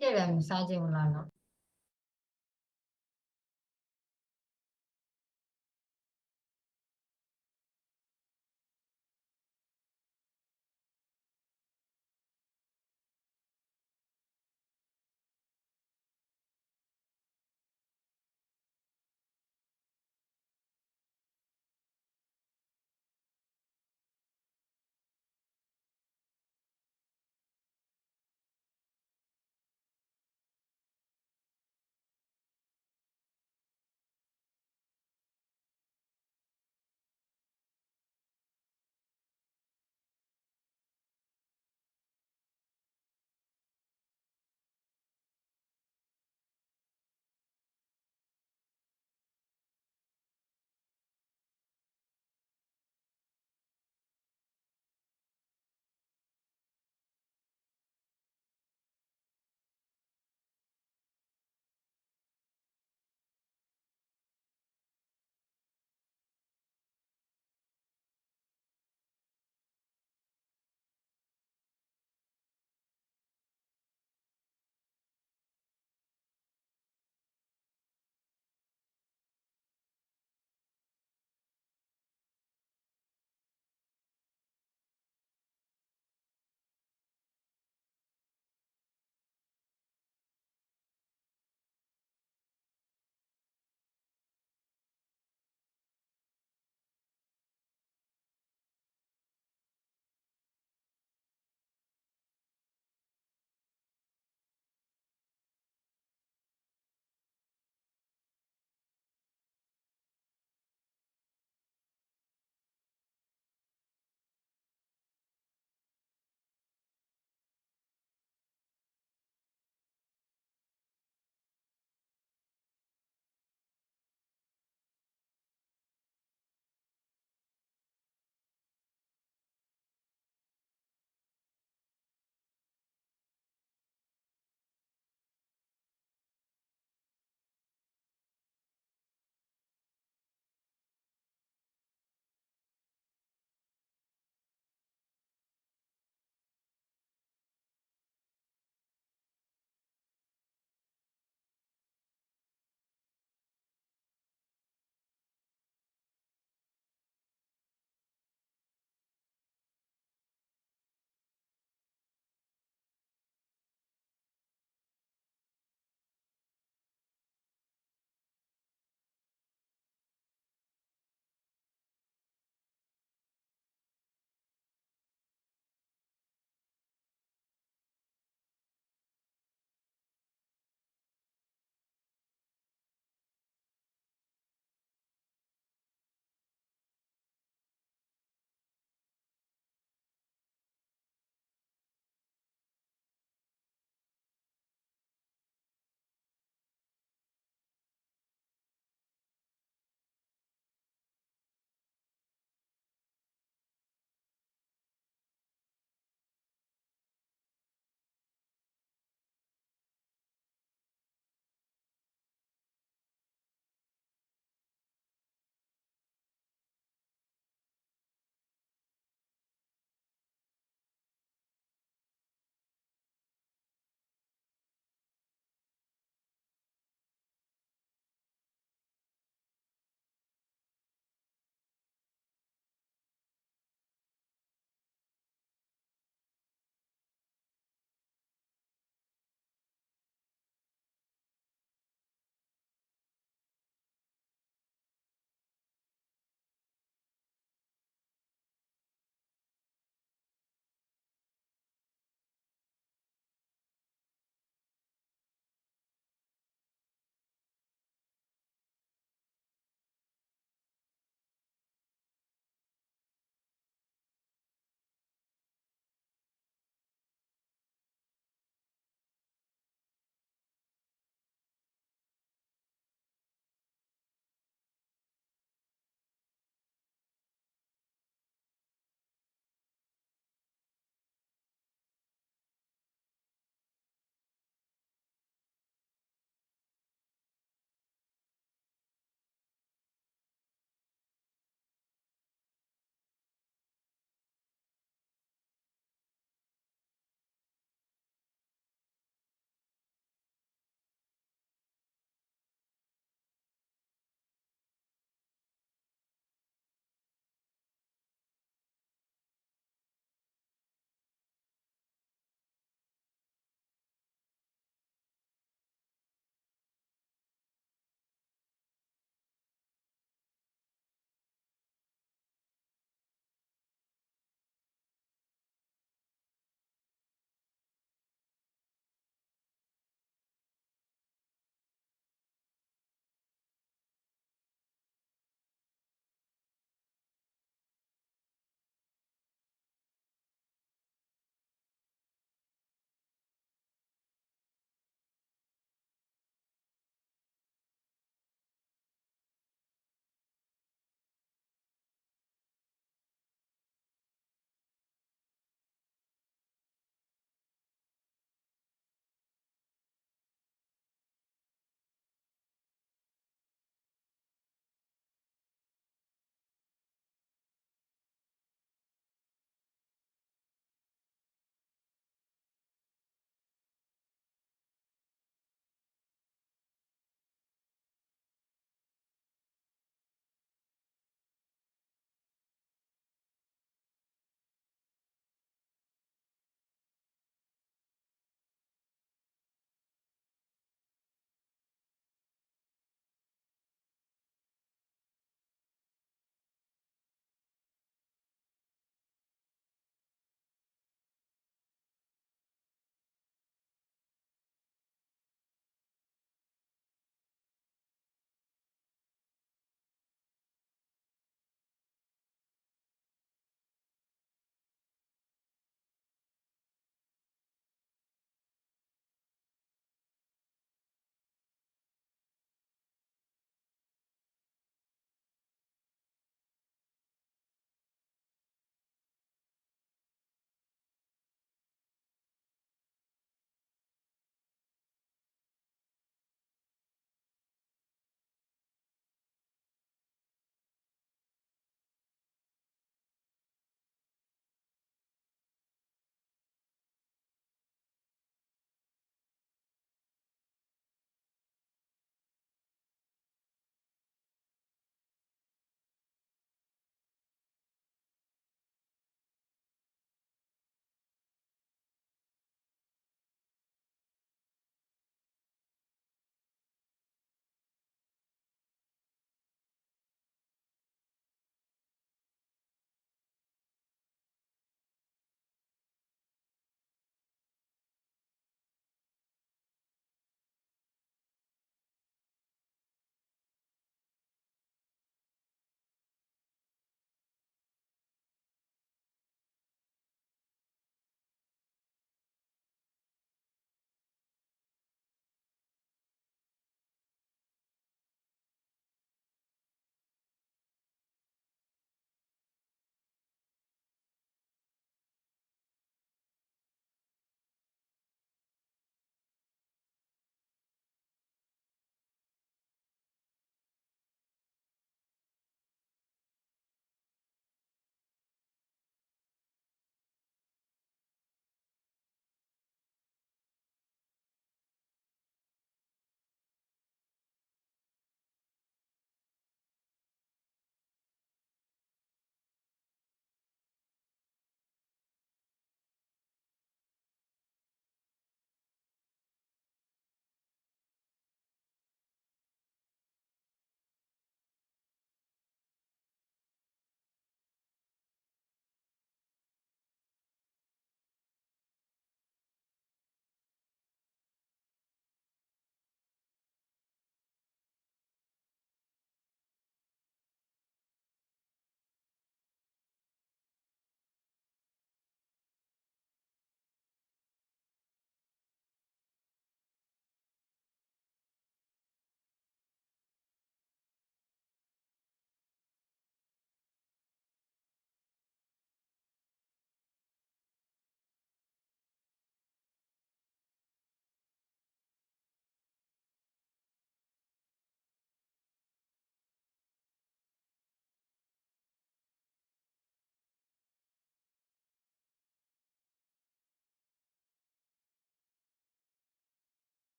Diyelim sadece bunlarla.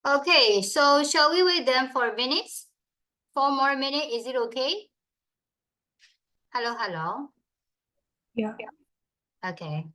Okay, so shall we wait them for minutes? 4 more minutes, is it okay? Hello, hello. Yeah. Okay.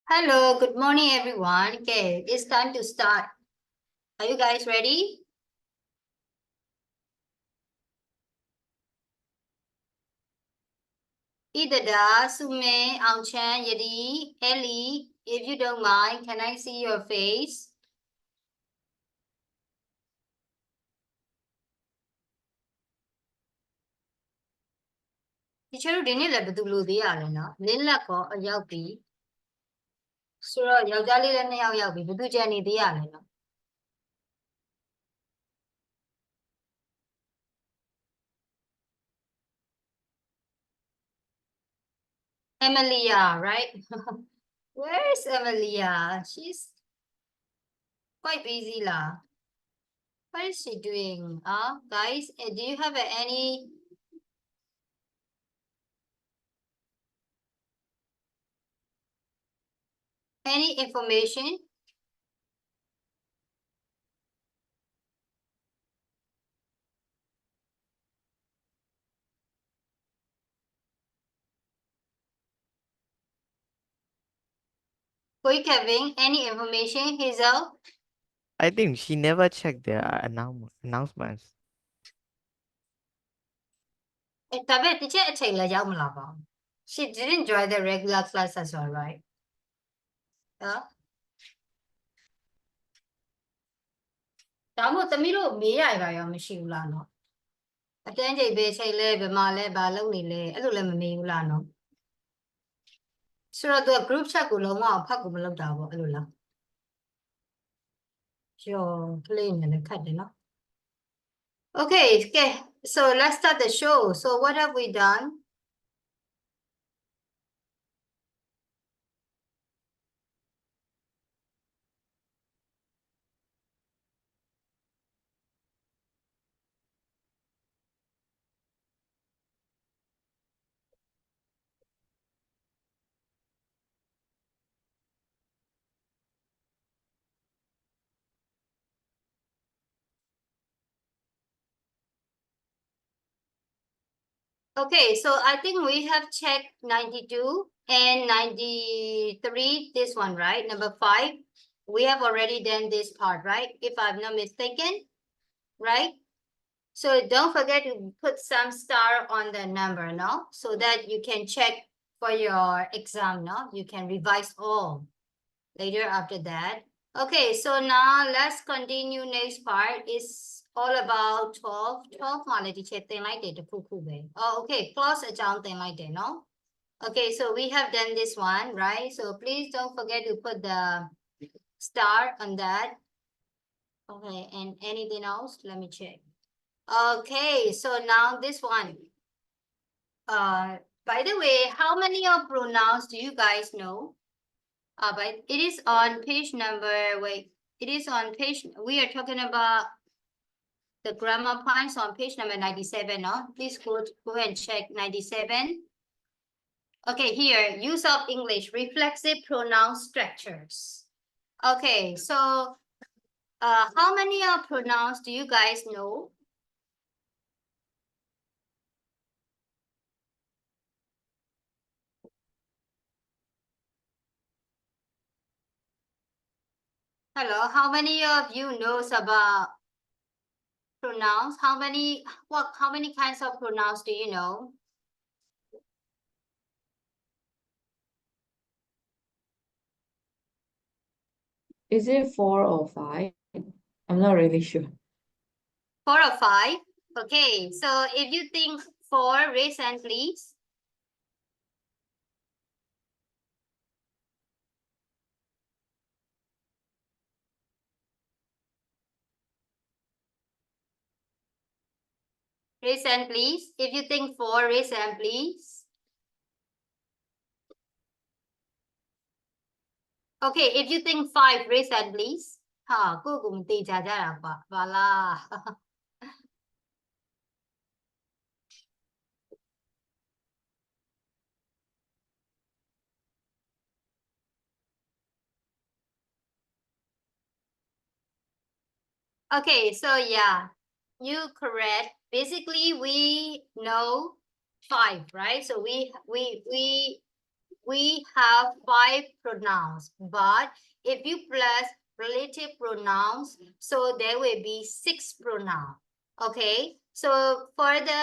Hello, good morning, everyone. Okay, it's time to start. Are you guys ready? Idada, Sume, Aungchan, Yadi, Ellie, if you don't mind, can I see your face? Teacher တို့ဒီနေ့လည်းဘယ်သူလို့သေးရလဲနော်လင်းလက်ကောအရောက်ပြီဆိုတော့ယောက်ျားလေးလည်း2ယောက်ရောက်ပြီဘယ်သူကြံနေသေးရလဲနော် Emilia, right? Where is Emilia? She's quite busy lah. What is she doing? Guys, do you have any information? Quick having any information, Hazel? I think she never checked their announcements. ဒါပေမဲ့တချက်အချိန်လည်းရောက်မလာပါဘူး She didn't join the regular class as well, right? ဒါမှမဟုတ်သမီးတို့မေးရပါရောမရှိဘူးလားနော်အတန်းချိန်ပဲချိန်လဲဘယ်မှာလဲဘာလုပ်နေလဲအဲ့လိုလည်းမမေးဘူးလားနော်ဆိုတော့သူက group chat ကိုလုံးဝဖတ်ကိုမလုပ်တာပေါ့အဲ့လိုလားကျော်ကလေးနေလည်းခတ်တယ်နော် Okay, so let's start the show. So what have we done? Okay, so I think we have checked 92 and 93, this one, right? Number 5. We have already done this part, right? If I'm not mistaken, right? So don't forget to put some star on the number, no? So that you can check for your exam, no? You can revise all later after that. Okay, so now let's continue. Next part is all about 12. 12 မှာလည်းဒီချက်သင်လိုက်တယ်တစ်ခုခုပဲ Oh, okay, clause အကြောင်းသင်လိုက်တယ်နော် Okay, so we have done this one, right? So please don't forget to put the star on that. Okay, and anything else? Let me check. Okay, so now this one. By the way, how many of pronouns do you guys know? But it is on page number, wait, it is on page, we are talking about the grammar points on page number 97, no? Please go ahead and check 97. Okay, here, use of English, reflexive pronoun structures. Okay, so how many pronouns do you guys know? Hello, how many of you knows about pronouns? How many kinds of pronouns do you know? Is it 4 or 5? I'm not really sure. 4 or 5? Okay, so if you think 4, raise hand please. Raise hand please. If you think 4, raise hand please. Okay, if you think 5, raise hand please. Ha, cô cũng tì chà chà ra quả. Và là. Okay, so yeah, you correct. Basically, we know 5, right? So we we have 5 pronouns, but if you plus relative pronouns, so there will be 6 pronouns. Okay, so for the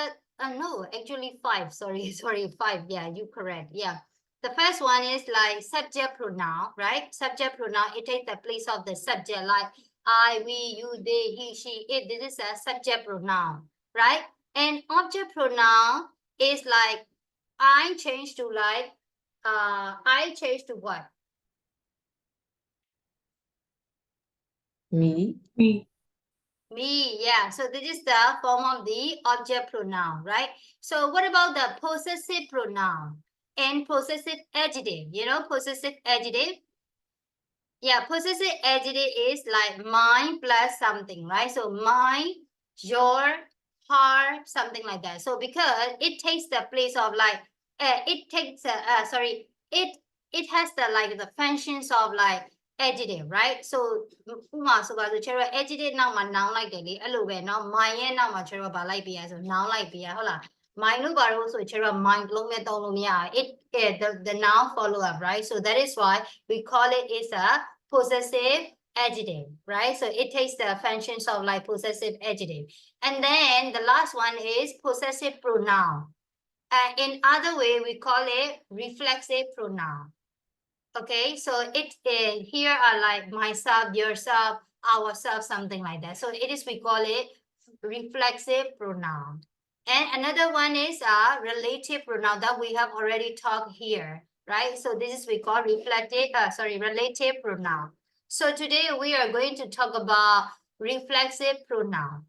no, actually 5. Sorry, 5. Yeah, you correct. Yeah. The first one is like subject pronoun, right? Subject pronoun, it takes the place of the subject, like I, we, you, they, he, she, it. This is a subject pronoun, right? And object pronoun is like I change to like I change to what? Me. Me. Me, yeah. So this is the form of the object pronoun, right? So what about the possessive pronoun and possessive adjective? You know, possessive adjective. Yeah, possessive adjective is like mine plus something, right? So mine, your, her, something like that. So because it takes the place of like, it takes, sorry, it has the like the functions of like adjective, right? So ဥပမာဆိုပါစို့ ကျတော့ adjective နောက်မှာ noun လိုက်တယ်လေအဲ့လိုပဲเนาะ mine ရဲ့နောက်မှာကျတော့ဗာလိုက်ပေးရဆို noun လိုက်ပေးရဟုတ်လား mine လို့ပါလို့ဆိုကျတော့ mine တစ်လုံးပဲသုံးလို့မရဘူး the noun follow up, right? So that is why we call it is a possessive adjective, right? So it takes the functions of like possessive adjective. And then the last one is possessive pronoun. In other way, we call it reflexive pronoun. Okay, so it here are like myself, yourself, ourselves, something like that. So it is, we call it reflexive pronoun. And another one is a relative pronoun that we have already talked here, right? So this is we call relative pronoun. So today we are going to talk about reflexive pronoun.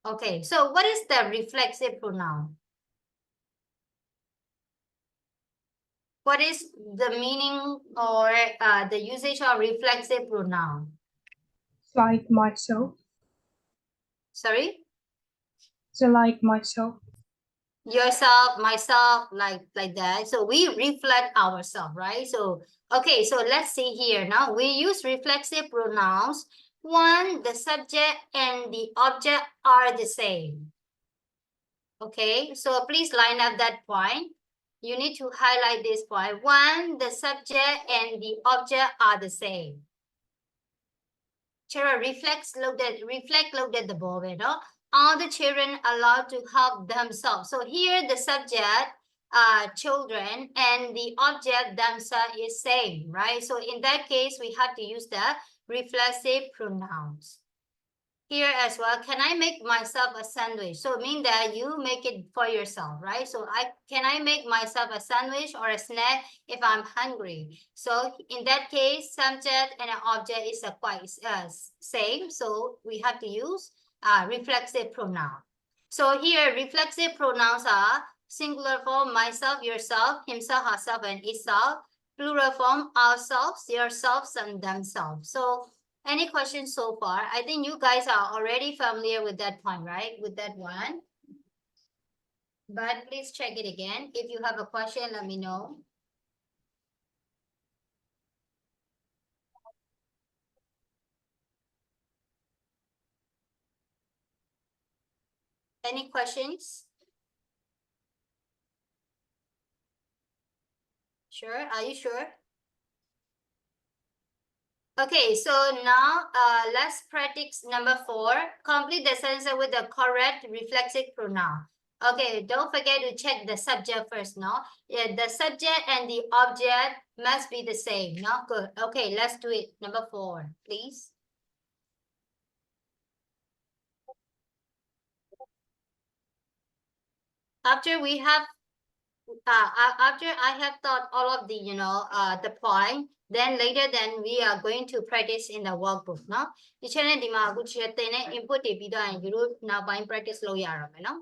Okay, so what is the reflexive pronoun? What is the meaning or the usage of reflexive pronoun? Like myself. Sorry? So like myself. Yourself, myself, like that. So we reflect ourselves, right? So, okay, so let's see here. Now we use reflexive pronouns. One, the subject and the object are the same. Okay, so please line up that point. You need to highlight this point. One, the subject and the object are the same. Children reflect looked at the ball, you know. Are the children allowed to help themselves? So here the subject, children, and the object themselves is same, right? So in that case, we have to use the reflexive pronouns. Here as well, can I make myself a sandwich? So mean that you make it for yourself, right? So can I make myself a sandwich or a snack if I'm hungry? So in that case, subject and an object is quite same. So we have to use reflexive pronoun. So here, reflexive pronouns are singular form, myself, yourself, himself, herself, and itself. Plural form, ourselves, yourselves, and themselves. So any questions so far? I think you guys are already familiar with that point, right? With that one. But please check it again. If you have a question, let me know. Any questions? Sure? Are you sure? Okay, so now let's practice number 4. Complete the sentence with the correct reflexive pronoun. Okay, don't forget to check the subject first, no? Yeah, the subject and the object must be the same, no? Good. Okay, let's do it. Number 4, please. After we have after I have taught all of the the point, then later then we are going to practice in the workbook เนาะဒီချက်နဲ့ဒီမှာအခုချက်သင်တဲ့ input တွေပြီးတော့ရင်ယူလို့နောက်ပိုင်း practice လုပ်ရအောင်မယ်เนาะ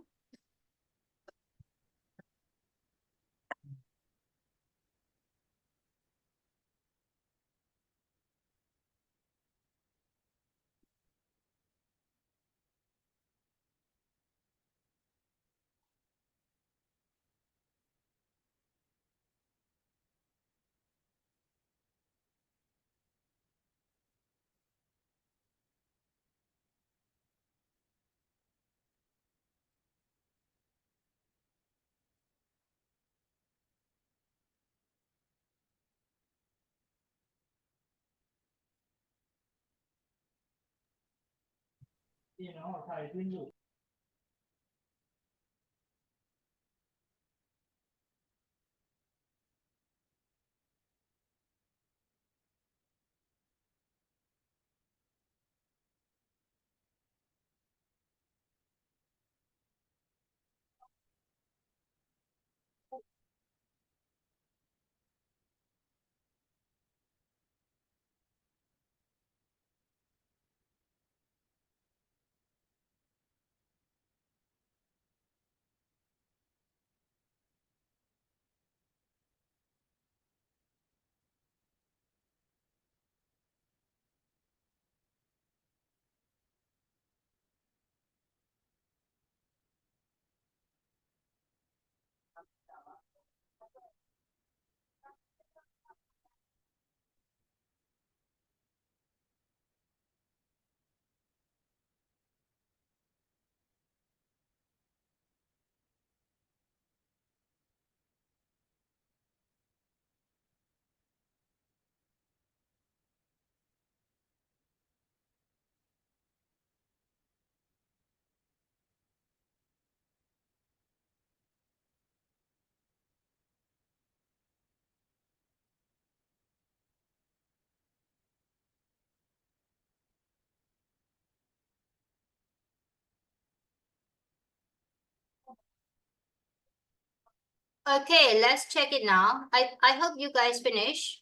Okay, let's check it now. I hope you guys finish.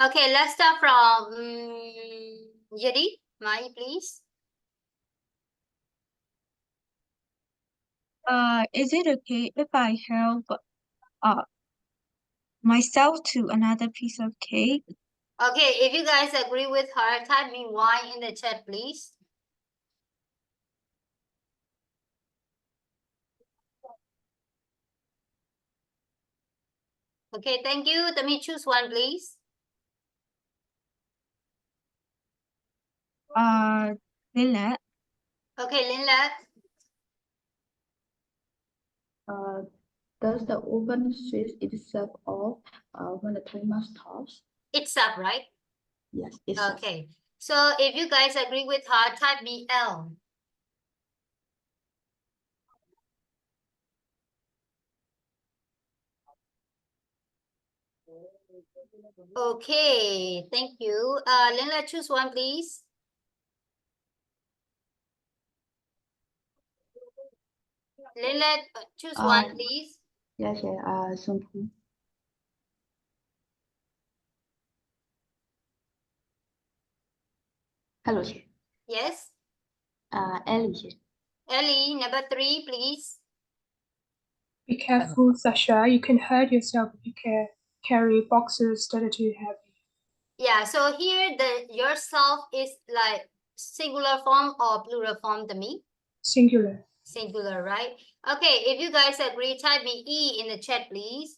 Okay, let's start from Yadi. Mai, please. Is it okay if I help myself to another piece of cake? Okay, if you guys agree with her, type me Y in the chat, please. Okay, thank you. Let me choose one, please. Lynette. Okay, Linla. Does the oven switch itself off when the timer stops? It's up, right? Yes, it's up. Okay. So if you guys agree with her, type BL. Okay, thank you. Linla, choose one, please. Linla, choose one, please. Yes, Sun Phu. Hello, chị. Yes. Ellie, chị. Ellie, number 3, please. Be careful, Sasha. You can hurt yourself if you carry boxes that are too heavy. Yeah, so here yourself is like singular form or plural form to me? Singular. Singular, right? Okay, if you guys agree, type me E in the chat, please.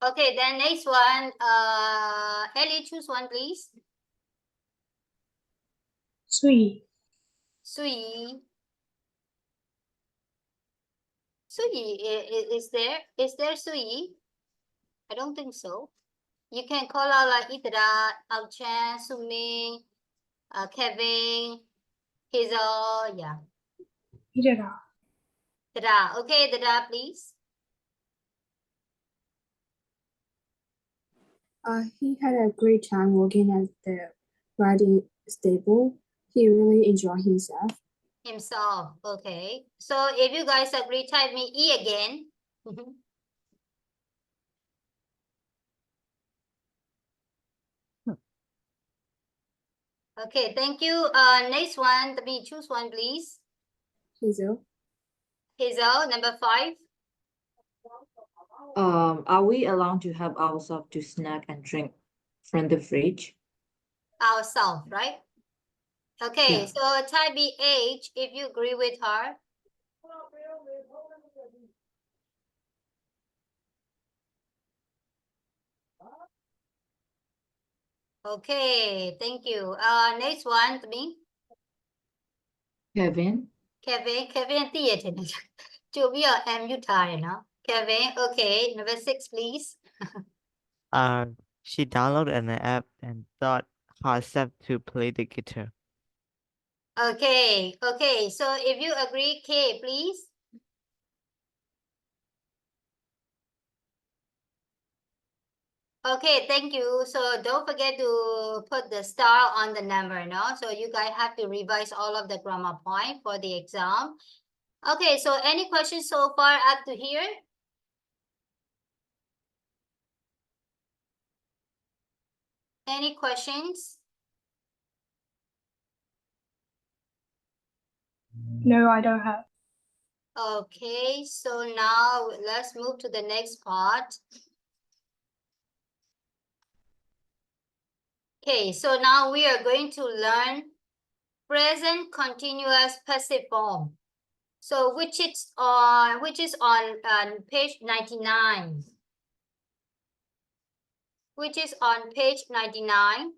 Okay, then next one, Ellie, choose one, please. Sui. Sui. Sui, is there Sui? I don't think so. You can call out like Itara, Alchan, Sumi, Kevin, Hazel, yeah. Idara. Dada, okay, Dada, please. He had a great time working at the riding stable. He really enjoyed himself. Himself, okay. So if you guys agree, type me E again. Okay, thank you. Next one, let me choose one, please. Hazel. Hazel, number 5. Are we allowed to help ourselves to snack and drink from the fridge? Ourself, right? Okay, Yeah. so type BH if you agree with her. Okay, thank you. Next one to me. Kevin? Kevin Kevin သိရတဲ့ကြိုပြီးတော့ M ယူထားတယ်နော် Kevin okay number 6 please She downloaded an app and taught herself to play the guitar. okay so if you agree K please okay thank you so don't forget to put the star on the number no so you guys have to revise all of the grammar point for the exam okay so any questions so far up to here any questions No, I don't have. okay so now let's move to the next part okay so now we are going to learn present continuous passive form so which is on page 99 which is on page 99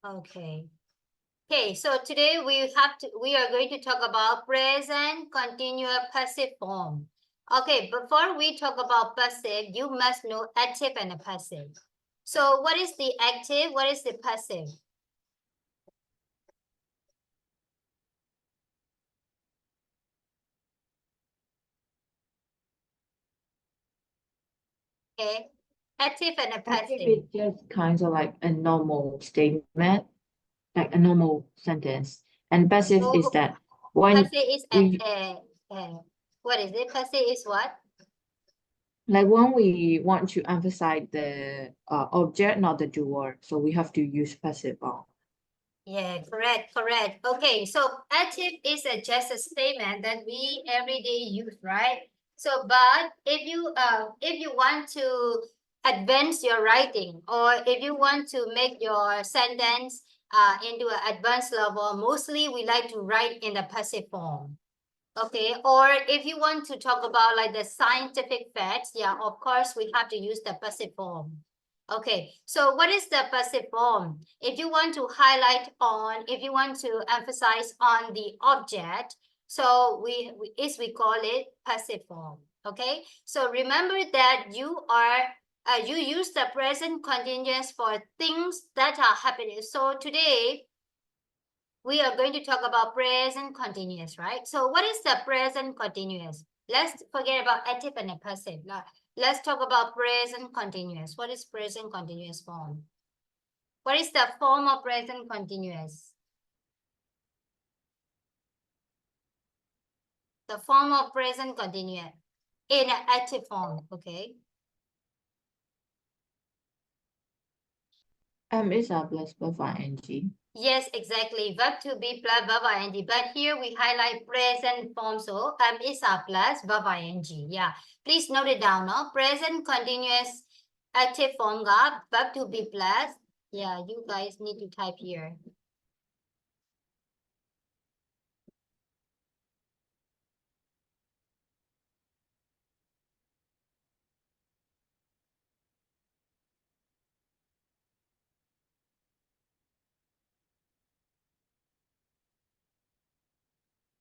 okay so today we are going to talk about present continuous passive form okay before we talk about passive you must know active and passive so what is the active what is the passive okay active and Active passive is just kind of like a normal statement, like a normal sentence. And passive is So, that when passive is we what is it passive is what when we want to emphasize the object, not the doer, so we have to use passive form. yeah, correct. Okay, so active is just a statement that we every day use, right? So, but if you want to advance your writing or if you want to make your sentence into an advanced level, mostly we like to write in the passive form. Okay, or if you want to talk about like the scientific facts, yeah, of course we have to use the passive form. Okay, so what is the passive form? If you want to highlight on, if you want to emphasize on the object, so we call it passive form. Okay, so remember that you use the present continuous for things that are happening. So today we are going to talk about present continuous, right? So what is the present continuous? Let's forget about active and passive. Let's talk about present continuous. What is present continuous form? What is the form of present continuous? The form of present continuous in an active form, okay? Is a plus verb ing. Yes, exactly. Verb to be plus verb ing. But here we highlight present form. So is a plus verb ing. Yeah. Please note it down. No? Present continuous active form ga verb to be plus. Yeah, you guys need to type here.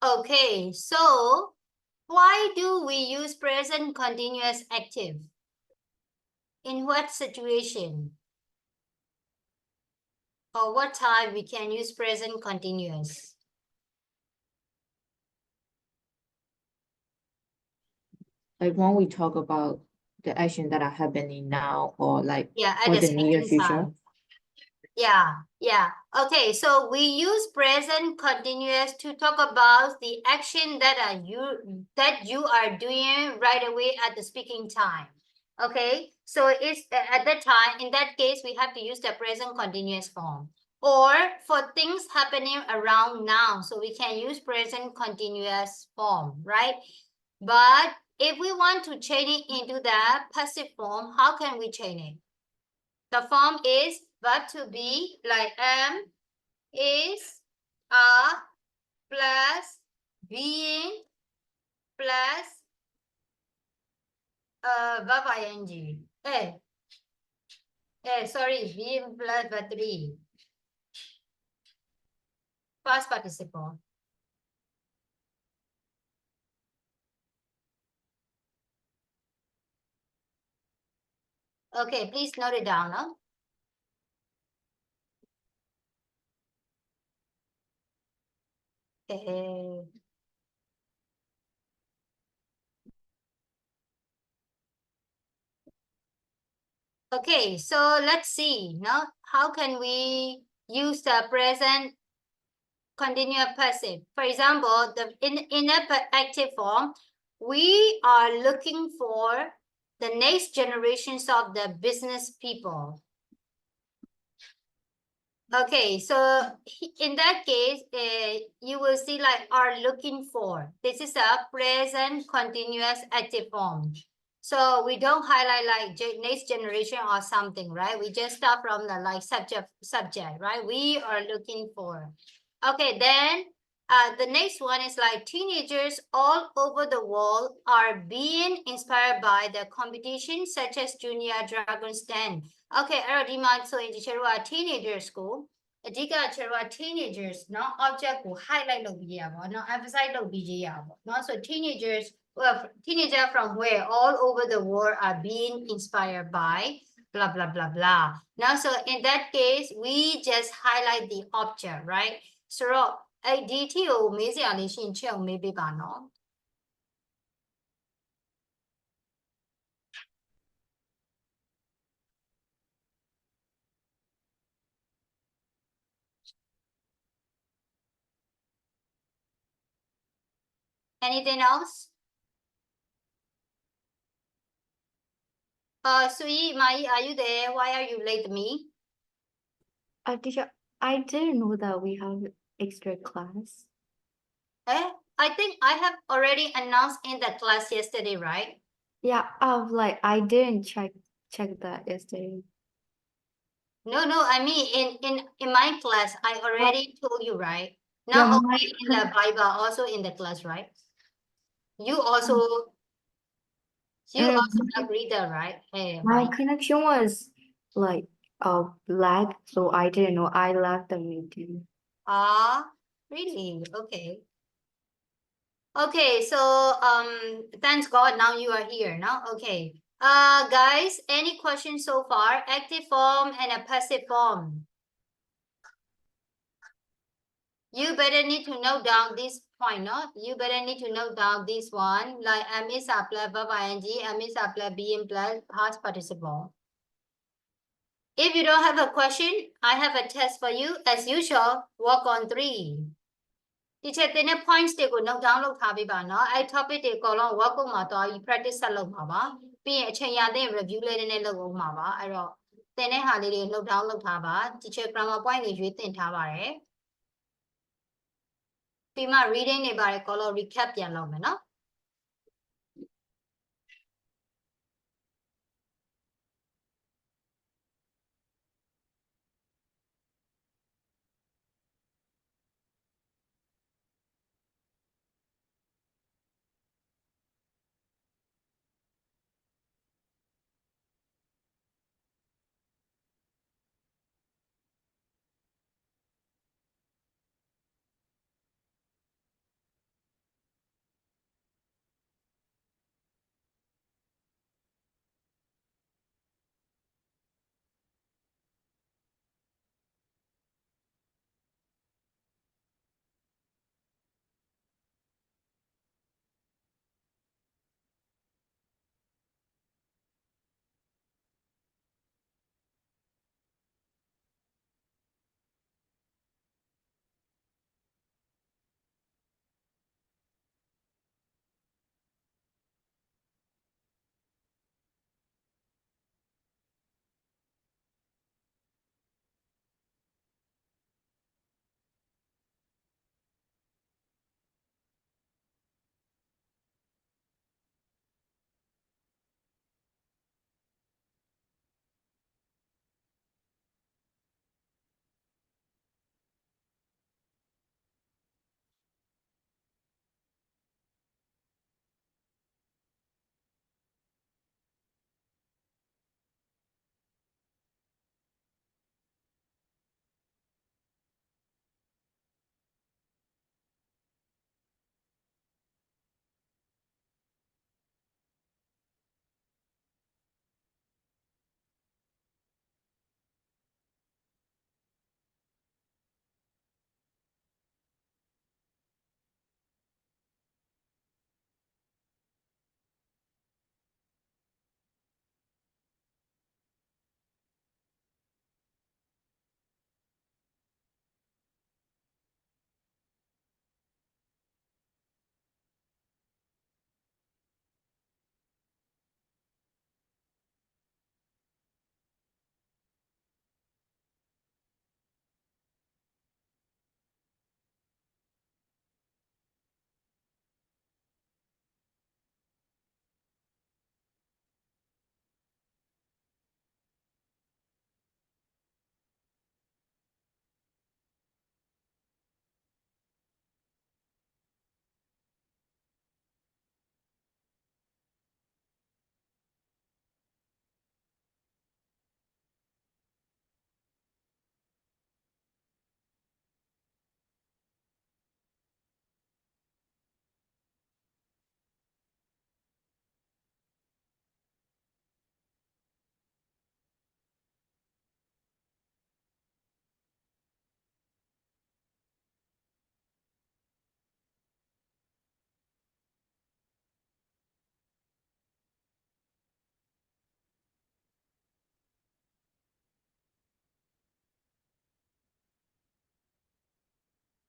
Okay, so why do we use present continuous active? In what situation? Or what time we can use present continuous? Like when we talk about the action that are happening now or like Yeah, at for the the near speaking future. time. Yeah. Okay, so we use present continuous to talk about the action that you are doing right away at the speaking time. Okay, so it's at that time, in that case, we have to use the present continuous form. Or for things happening around now, so we can use present continuous form, right? But if we want to change it into the passive form, how can we change it? The form is verb to be like am, is, are, plus being, plus verb ing. Sorry, been plus verb 3. Past participle. Okay, please note it down, no? Okay. Okay, so let's see, no? How can we use the present continuous passive? For example, in a active form, we are looking for the next generations of the business people. Okay, so in that case, you will see like are looking for. This is a present continuous active form. So we don't highlight like next generation or something, right? We just start from the like subject, right? We are looking for. Okay, then the next one is like teenagers all over the world are being inspired by the competition such as Junior Dragon's Den. Okay, အဲ့တော့ဒီမှာဆိုရင်ဒီချေတို့က teenagers ကိုအဓိကချေတို့က teenagers เนาะ object ကို highlight လုပ်ပြီးရပါเนาะ emphasize လုပ်ပြီးရေးရပါเนาะ so teenagers teenager from where all over the world are being inspired by blah blah blah blah. Now so in that case we just highlight the object, right? ဆိုတော့အဲ့ဒီအထိကိုမေးစရာလေးရှိရင်ချက်အောင်မေးပေးပါเนาะ Anything else? Sui, Mai, are you there? Why are you late me? Teacher, I didn't know that we have extra class. I think I have already announced in the class yesterday, right? Yeah, I didn't check that yesterday. No, I mean in my class, I already told you, right? Yeah, Not my only in the Bible, also in the class, right? You also agree that, right? my Right. connection was like lag, so I didn't know. I left the meeting. Ah, really? Okay. Okay, so thanks God now you are here now. Okay. Guys, any questions so far? Active form and a passive form. You better need to note down this point, no? You better need to note down this one, like M is a plus verb ing, M is a plus being plus past participle. If you don't have a question, I have a test for you. As usual, work on 3. Teacher တင်တဲ့ points တွေကို note down လုပ်ထားပေးပါနော်အဲ့ topic တွေအကုန်လုံး workbook မှာတော့ practice ဆက်လုပ်မှာပါပြီးရင်အချိန်ရတဲ့ review လေးနည်းနည်းလုပ်အောင်မှာပါအဲ့တော့တင်တဲ့ဟာလေးတွေ note down လုပ်ထားပါ teacher grammar point တွေရွေးတင်ထားပါတယ်ပြီးမှ reading တွေပါတယ်အကုန်လုံး recap ပြန်လုပ်မယ်နော်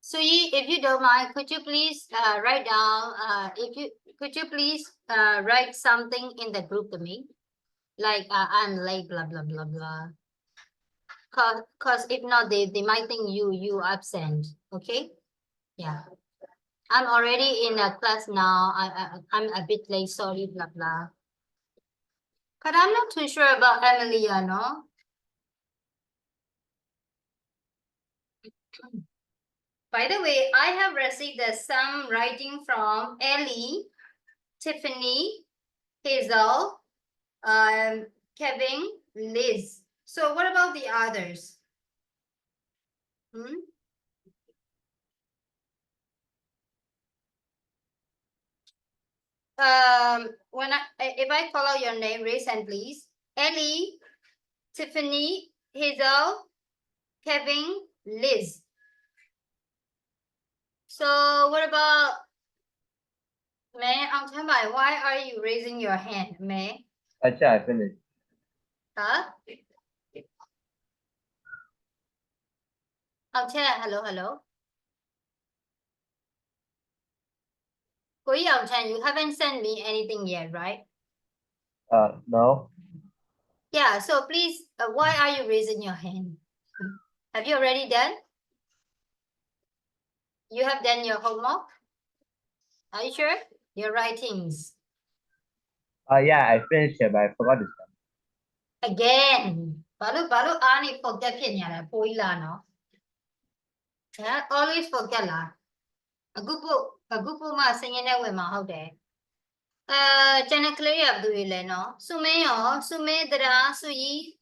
Suyi, if you don't mind, could you please write down, could you please write something in the group to me? Like, I'm late, blah, blah, blah, blah. Cause if not, they might think you absent, okay? Yeah. I'm already in a class now. I'm a bit late, sorry, blah, blah. But I'm not too sure about Emilia, no? By the way, I have received some writing from Ellie, Tiffany, Hazel, Kevin, Liz. So what about the others? Hmm? If I call out your name, raise hand, please. Ellie, Tiffany, Hazel, Kevin, Liz. So what about May? Why are you raising your hand, May? Acha, I finished. Huh? Hello. You haven't sent me anything yet, right? No. Yeah, so please, why are you raising your hand? Have you already done? You have done your homework? Are you sure? Your writings. Yeah, I finished it, but I forgot to start. Again. Balu ani forget pinya poila no. Always forget la. A good ma singing that with my whole day. Channel clear up do you no? Sume dra suyi.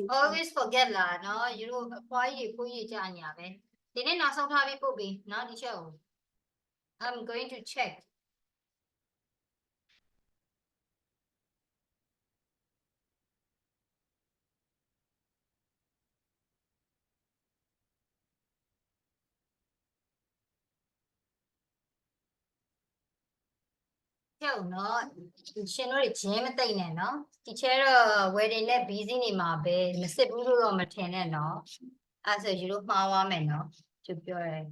Always forget la, no? You know, why you put your janya, be. Didn't know some time people be, not the show. I'm going to check. Tell no, she know the gym thing, no? Teacher, wedding that busy ni ma be, Mr. Bulu or Martina, no? As a you look my woman, no? To pure.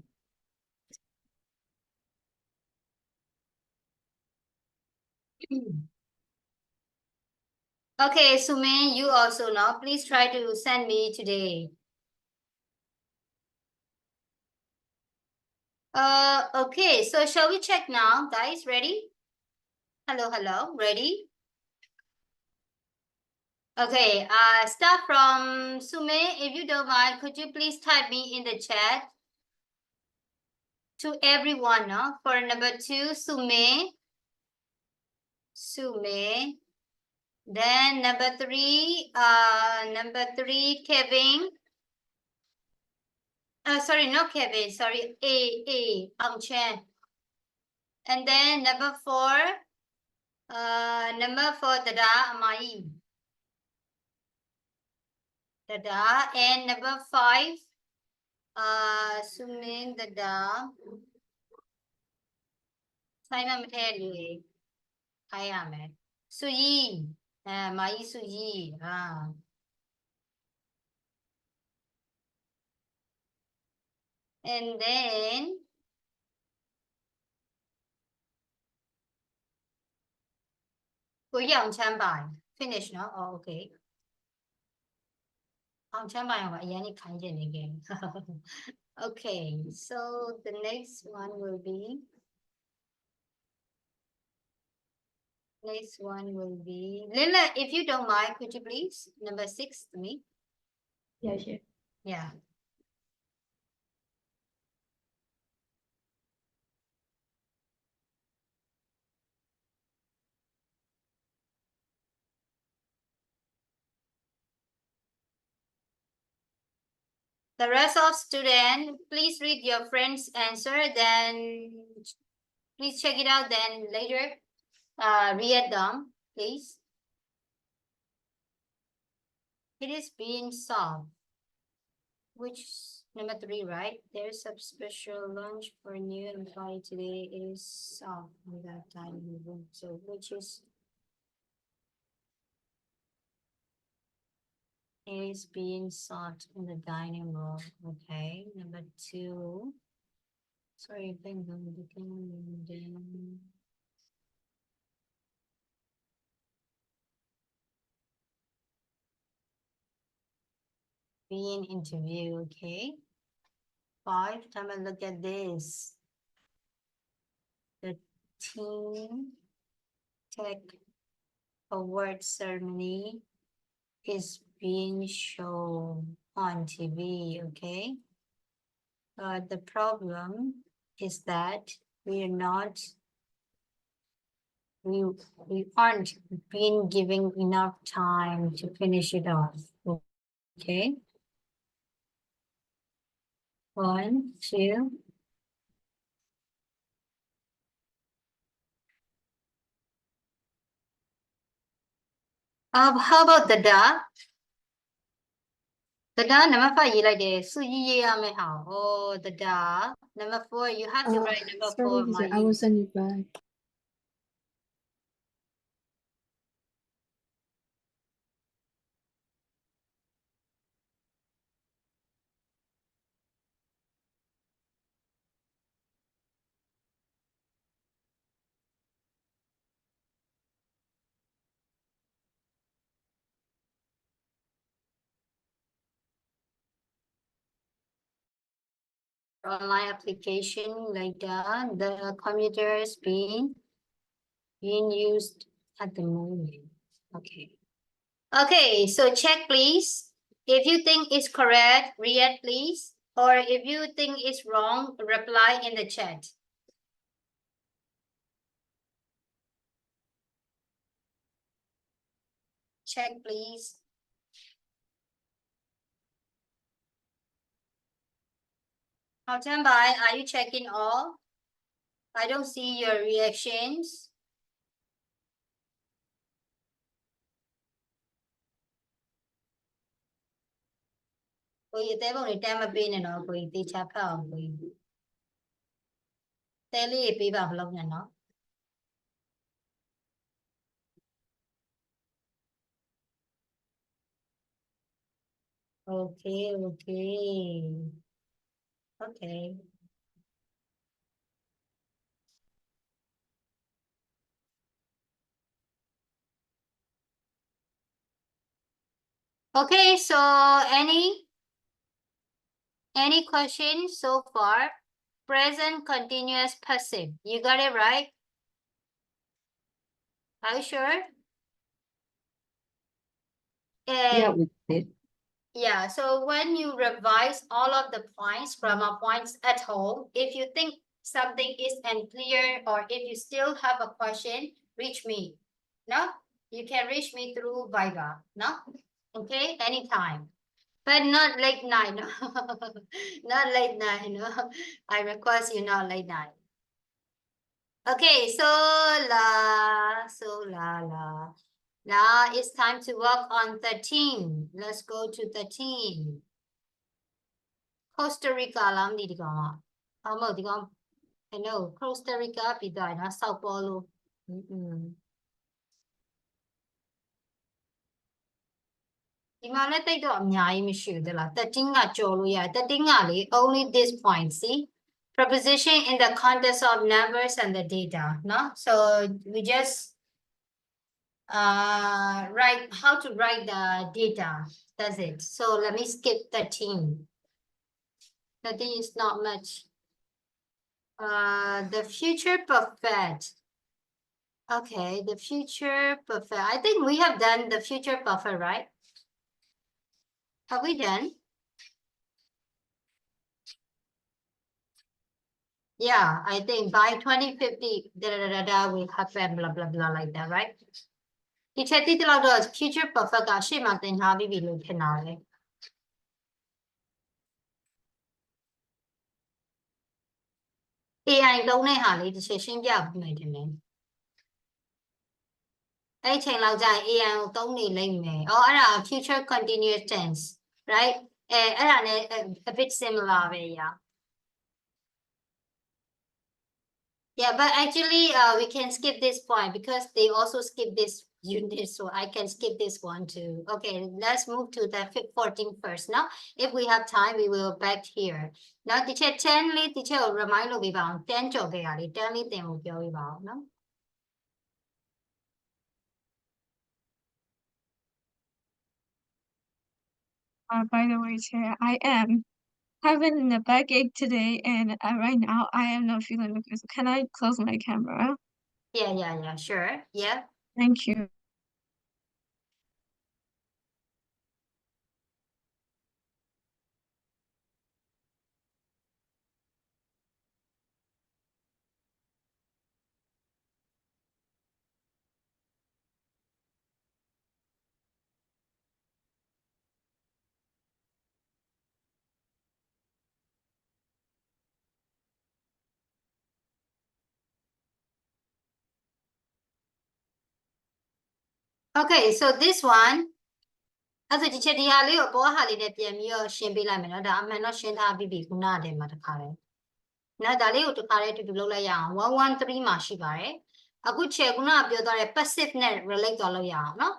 Okay, Sume, you also know. Please try to send me today. Okay, so shall we check now, guys? Ready? Hello, ready? Okay, start from Sume. If you don't mind, could you please type me in the chat to everyone, no? For number 2, Sume. Then number 3, Kevin. Sorry, not Kevin, sorry, Ong Chen. And then number 4, Dada Amai. Dada. And number 5, Sumin Dada. Simon Materi. I am it. Suyi. Mai Suyi. And then Yang Chanbai. Finish, no? Oh, okay. Yang Chanbai, Yani Kanjan again. Okay, so the next one will be Lila, if you don't mind, could you please number 6 to me? Yeah, sure. Yeah. The rest of students, please read your friend's answer, then please check it out, then later read them, please. It is being solved. Which number 3, right? There's a special lunch for new employee today. It is solved on that time. So which is is being sought in the dining room. Okay, number 2. Sorry, I think I'm looking down. Being interviewed, okay. 5, time and look at this. The teen tech award ceremony is being shown on TV, okay. The problem is that we aren't being given enough time to finish it off. Okay. 1, 2. How about the da? The da number 5 you like this. So oh the da. Number 4, you have to write number Sorry, 4, teacher, I will send it back. online application like that. The computer is being used at the moment. Okay. Okay, so check please. If you think it's correct, react please. Or if you think it's wrong, reply in the chat. Check please. How by? Are you checking all? I don't see your reactions. Cô yi té bông này tem mà pin này nó cô yi tí chạp không cô yi. Té li pi vào lông này nó. Okay, okay. Okay. Okay, so any questions so far? Present continuous passive. You got it right? Are you sure? Yeah, we did. Yeah, so when you revise all of the points from our points at home, if you think something is unclear or if you still have a question, reach me. No? You can reach me through Viber. No? Okay, anytime. But not late night, no. Not late night, no. I request you not late night. Okay, so la. Now it's time to work on 13. Let's go to 13. Costa Rica လားမသိဒီကောင်က။မဟုတ်ဒီကောင် I know Costa Rica ပြီးသွားရင်နော် Sao Paulo ဒီမှာလည်းတိတ်တော့အများကြီးမရှိဘူးတဲ့လား13ကကြော်လို့ရတယ်13ကလေ only this point see preposition in the context of numbers and the data နော် so we just write how to write the data that's it so let me skip 13 13 is not much the future perfect okay the future perfect I think we have done the future perfect right have we done yeah I think by 2050 will happen blah blah blah like that right ဒီချက်တိတိလောက်တော့ future perfect ကရှေ့မှာသင်ထားပြီးပြီလို့ထင်တာပဲ AI သုံးတဲ့ဟာလေးတစ်ချက်ရှင်းပြပေးမယ်ထင်တယ်အဲ့ချိန်လောက်ကျရင် AI ကိုသုံးနေလိမ့်မယ်အော်အဲ့ဒါ future continuous tense right အဲ့ဒါနဲ့ a bit similar ပဲ yeah but actually we can skip this point because they also skip this unit, so I can skip this one too. Okay, let's move to the 14 first. Now, if we have time, we will back here. Now, teacher 10 li teacher will remind lo 10 ကြော်ခဲ့ရလေ10 li သင်ကိုပြောပြပါအောင်နော် By the way, Chair, I am having a backache today, and right now I am not feeling okay. So can I close my camera? Yeah, sure. Yeah. Thank you. Okay, so this one အဲ့ဒါဒီချက်ဒီဟာလေးကိုဘောဟာလေးနဲ့ပြန်ပြီးတော့ရှင်းပေးလိုက်မယ်နော်ဒါအမှန်တော့ရှင်းထားပြီးပြီခုနကတည်းမှာတခါလေနော်ဒါလေးကိုတခါလေးအတူတူလုပ်လိုက်ရအောင်113မှာရှိပါတယ်အခုချက်ခုနကပြောသွားတဲ့ passive နဲ့ relate သွားလို့ရအောင်နော်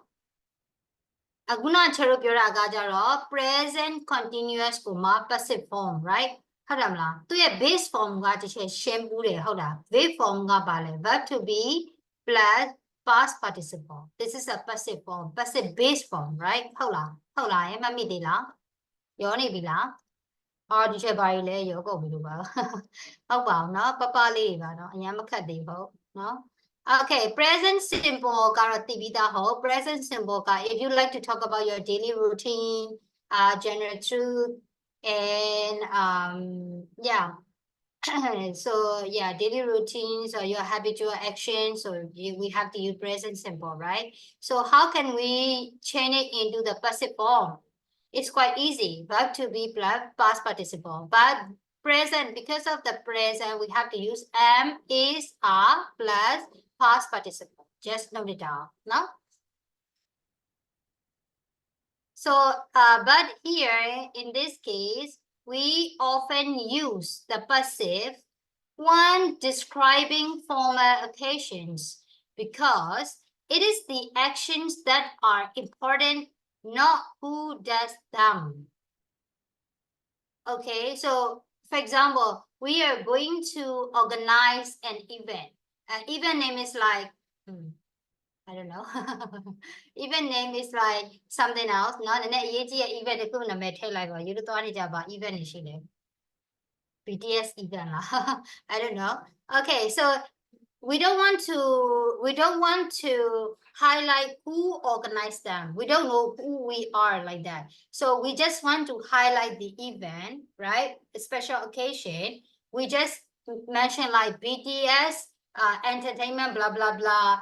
အခုနချက်တို့ပြောတာကကြတော့ present continuous ကိုမှ passive form right ဟုတ်တယ်မလားသူရဲ့ base form ကတစ်ချက်ရှင်းဘူးတယ်ဟုတ်လား base form ကပါလဲ verb to be plus past participle this is a passive form passive base form right ဟုတ်လားမှတ်မိသေးလားရောနေပြီလားအော်ဒီချက်ဘာကြီးလဲရောကုန်ပြီလို့ပါဟုတ်ပါအောင်နော်ပပလေးပါနော်အရင်မခက်သေးဘူးနော် Okay, present simple ကတော့သိပြီးသားဟုတ် present simple က if you like to talk about your daily routine general truth and yeah so yeah daily routines or your habitual actions so we have to use present simple right so how can we change it into the passive form it's quite easy verb to be plus past participle but present because of the present we have to use am is are plus past participle just note it down no so but here in this case we often use the passive when describing formal occasions because it is the actions that are important, not who does them. Okay, so for example, we are going to organize an event. An event name is like, I don't know. Event name is like something else. No, the event is going to make like you don't about event is BTS event. I don't know. Okay, so we don't want to highlight who organized them. We don't know who we are like that. So we just want to highlight the event, right? A special occasion. We just mention like BTS entertainment, blah, blah, blah.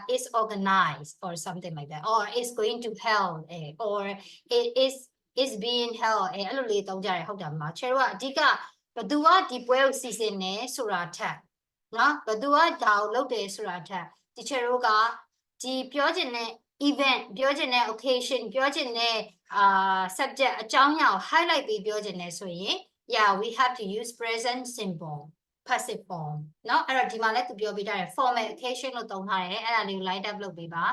Is organized or something like that, or is going to held, or it is being held. အဲ့လိုလေးတောင်းကြရဟုတ်တယ်မှာချဲတော့အဓိကဘသူကဒီပွဲကိုစီစဉ်နေဆိုတာထက်နော်ဘသူကဒါကိုလုပ်တယ်ဆိုတာထက်ဒီချဲတို့ကဒီပြောချင်တဲ့ event ပြောချင်တဲ့ occasion ပြောချင်တဲ့subject အကြောင်းအရာကို highlight ပြီးပြောချင်တယ်ဆိုရင် yeah we have to use present simple passive form เนาะအဲ့တော့ဒီမှာလည်းသူပြောပြထားတယ် formal occasion လို့သုံးထားတယ်အဲ့ဒါလေးကို line up လုပ်ပေးပါ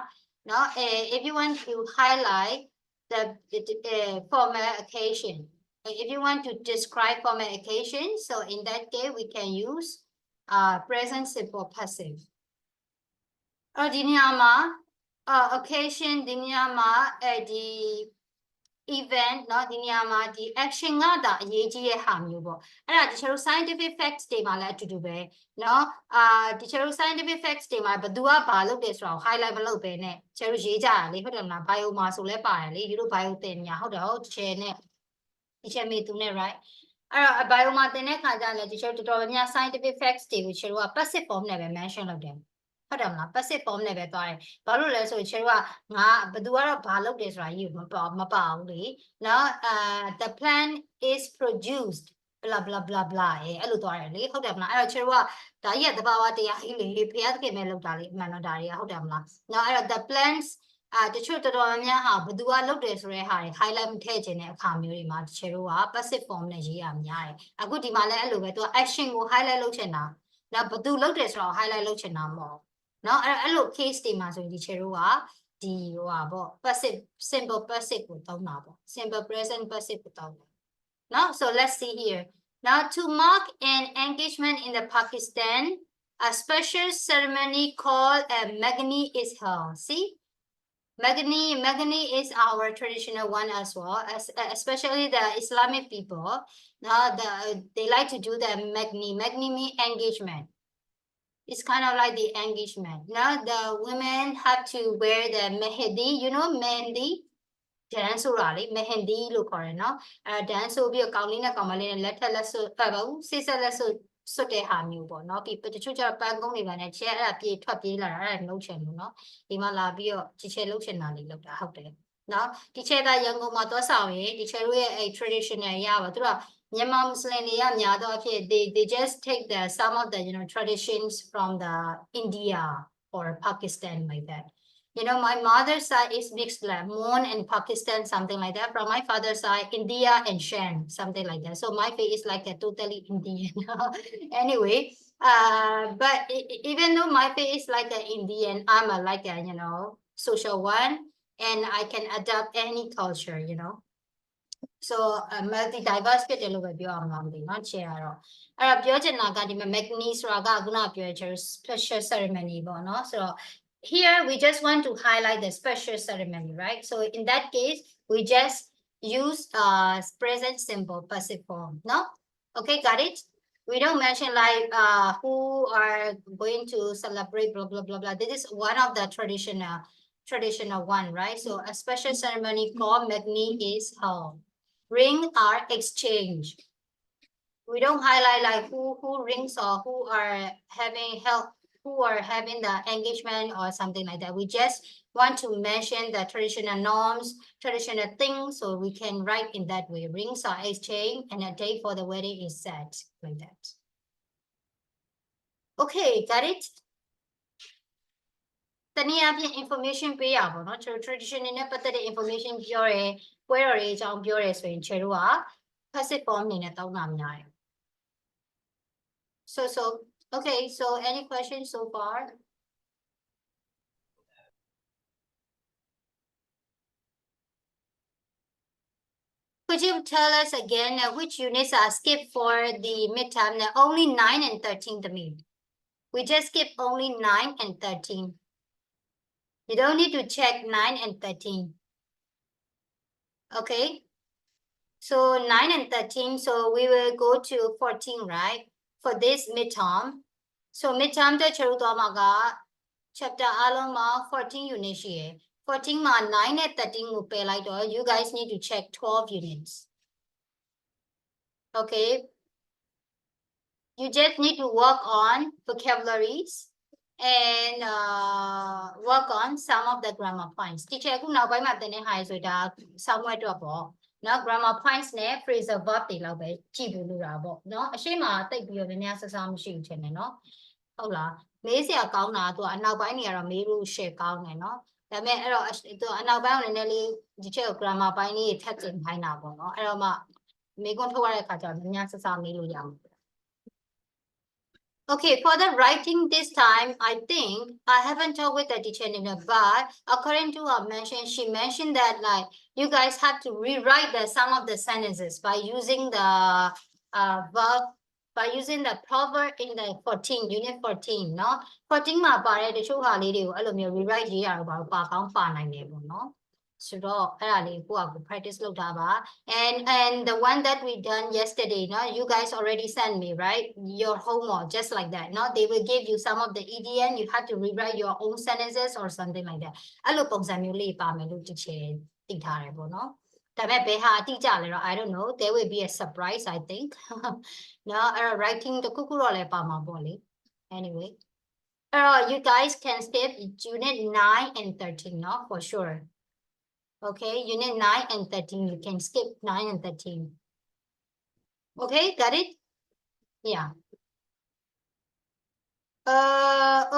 เนาะ if you want to highlight the formal occasion if you want to describe formal occasion so in that case we can use present simple passive အဲ့တော့ဒီနေရာမှာoccasion ဒီနေရာမှာဒီ event เนาะဒီနေရာမှာဒီ action ကဒါအရေးကြီးတဲ့ဟာမျိုးပေါ့အဲ့ဒါတချို့ scientific facts တွေမှာလည်းအတူတူပဲเนาะတချို့ scientific facts တွေမှာဘယ်သူကဘာလုပ်တယ်ဆိုတာကို highlight မလုပ်ပဲနဲ့တချို့ရေးကြတာလေဟုတ်တယ်မလား bio မှာဆိုလဲပါတယ်လေဒီလို bio သင်ညာဟုတ်တယ်ဟုတ်တချို့နဲ့တချို့မေသူနဲ့ right အဲ့တော့ bio မှာသင်တဲ့ခါကျလည်းတချို့တော်တော်များများ scientific facts တွေကိုတချို့က passive form နဲ့ပဲ mention လုပ်တယ်ဟုတ်တယ်မလား passive form နဲ့ပဲသွားတယ်ဘာလို့လဲဆိုရင်ကျွန်တော်ကငါဘယ်သူကတော့ဘာလုပ်တယ်ဆိုတာကြီးမပါဘူးလေနော်the plant is produced blah blah blah blah အဲ့လိုသွားတယ်လေဟုတ်တယ်မလားအဲ့တော့ကျွန်တော်ကဒါကြီးကသဘာဝတရားကြီးလေဖျားသခင်ပဲလုပ်တာလေအမှန်တော့ဒါတွေကဟုတ်တယ်မလားနော်အဲ့တော့ the plants တချို့တော်တော်များများဟာဘယ်သူကလုပ်တယ်ဆိုတဲ့ဟာတွေ highlight မထည့်ခြင်းတဲ့အခါမျိုးတွေမှာတချို့က passive form နဲ့ရေးရများတယ်အခုဒီမှာလည်းအဲ့လိုပဲသူက action ကို highlight လုပ်ချင်တာနော်ဘယ်သူလုပ်တယ်ဆိုတော့ highlight လုပ်ချင်တာမဟုတ် နော်အဲ့လို case တွေမှာဆိုရင်ဒီချေတို့ကဒီဟိုပါပေါ့ passive simple passive ကိုသုံးတာပေါ့ simple present passive ကိုသုံးတယ်နော် so let's see here now to mark an engagement in the Pakistan a special ceremony called a magni is held see Magni is our traditional one as well, especially the Islamic people. Now they like to do the Magni. Magni means engagement. It's kind of like the engagement. Now the women have to wear the mehndi. You know mehndi? Dance rally, mehndi လို့ခေါ်တယ်နော်အဲ dance ဆိုပြီးတော့ကောင်းလေးနဲ့ကောင်မလေးနဲ့လက်ထက်လက်စွပ်ဖတ်ပါဘူးစိတ်ဆက်လက်စွပ်စွတ်တဲ့ဟာမျိုးပေါ့နော်ပြီးတချို့ကျတော့ပန်းကုန်းတွေပါနဲ့ချဲအဲ့ဒါပြေထွက်ပြေးလာတာအဲ့ဒါမလုပ်ချင်ဘူးနော်ဒီမှာလာပြီးတော့ချဲလုပ်ချင်တာလေးလုပ်တာဟုတ်တယ်နော်ဒီချဲကရန်ကုန်မှာသွားဆောင်ရင်ဒီချဲတို့ရဲ့အဲ့ traditional ရပါသူတို့ကမြန်မာမွတ်စလင်တွေကများသောအားဖြင့် they just take the some of the traditions from the India or Pakistan like that You know, my mother's side is mixed like Mon and Pakistan, something like that. From my father's side, India and Shan, something like that. So my face is like a totally Indian. Anyway, but even though my face is like an Indian, I'm a like a social one, and I can adapt any culture. So multi-diverse ဖြစ်တယ်လို့ပဲပြောအောင်ပါမသိနော် share တော့အဲ့တော့ပြောချင်တာကဒီမှာ Magni ဆိုတာကခုနပြောချင် special ceremony ပေါ့နော်ဆိုတော့ here we just want to highlight the special ceremony right so in that case we just use present simple passive form no okay got it we don't mention like who are going to celebrate blah blah blah blah this is one of the traditional one right so a special ceremony called Magni is held ring are exchanged. We don't highlight like who rings or who are having help, who are having the engagement or something like that. We just want to mention the traditional norms, traditional things, so we can write in that way. Rings are exchanged and a date for the wedding is set like that. Okay, got it? တနည်းအားဖြင့် information ပေးရပါတော့ကျွန်တော် tradition နဲ့ပတ်သက်တဲ့ information ပြောရဲပွဲတော်တွေအကြောင်းပြောရဲဆိုရင်ခြေတို့က passive form အနေနဲ့သုံးတာများတယ် so okay so any questions so far Could you tell us again which units are skipped for the midterm only 9 and 13 the mean we just skip only 9 and 13 You don't need to check 9 and 13. Okay. So 9 and 13. So we will go to 14, right? For this midterm. So midterm the Charutamaga chapter Aloma 14 units here. 14 ma 9 and 13 will pay like you guys need to check 12 units. Okay. You just need to work on vocabularies. And work on some of the grammar points. Teacher, aku now by my tene high so that somewhere to abo. No grammar points ne phrasal verb တွေလောက်ပဲကြည့်လို့ရပါเนาะအရှိမတိတ်ပြီးတော့နည်းနည်းဆဆမရှိဘူးထင်တယ်เนาะဟုတ်လားမေးစရာကောင်းတာသူကအနောက်ပိုင်းတွေကတော့မေးလို့ share ကောင်းတယ်เนาะဒါပေမဲ့အဲ့တော့သူအနောက်ပိုင်းကိုနည်းနည်းလေးဒီချက်ကို grammar ပိုင်းလေးထပ်ကျင်ခိုင်းတာပေါ့เนาะအဲ့တော့မှမေးခွန်းထုတ်ရတဲ့အခါကျတော့နည်းနည်းဆဆမေးလို့ရအောင်Okay, for the writing this time, I think I haven't talked with the teacher, but according to her mention, she mentioned that like you guys have to rewrite some of the sentences by using the verb, by using the proverb in the 14, unit 14, no? 14 မှာပါတဲ့တချို့ဟာလေးတွေကိုအဲ့လိုမျိုး rewrite ရေးရတော့ပါကောင်းပါနိုင်တယ်ပေါ့နော် ဆိုတော့အဲ့ဒါလေးကိုယ့်အကူ practice လုပ်တာပါ and the one that we done yesterday no you guys already sent me right your homework just like that no they will give you some of the EDN you have to rewrite your own sentences or something like that အဲ့လိုပုံစံမျိုးလေးပါမယ်လို့တချေသိထားတယ်ပေါ့နော်ဒါပေမဲ့ဘယ်ဟာအတိအကျလဲတော့ I don't know there will be a surprise I think no writing တခုခုတော့လည်းပါမှာပေါ့လေ anyway you guys can skip unit 9 and 13 no for sure Okay, unit 9 and 13. You can skip 9 and 13. Okay, got it? Yeah.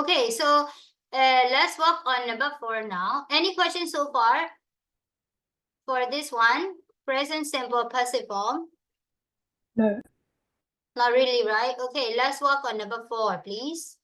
Okay, so let's work on number 4 now. Any questions so far? For this one, present simple passive form? No. Not really, right? Okay, let's work on number 4, please.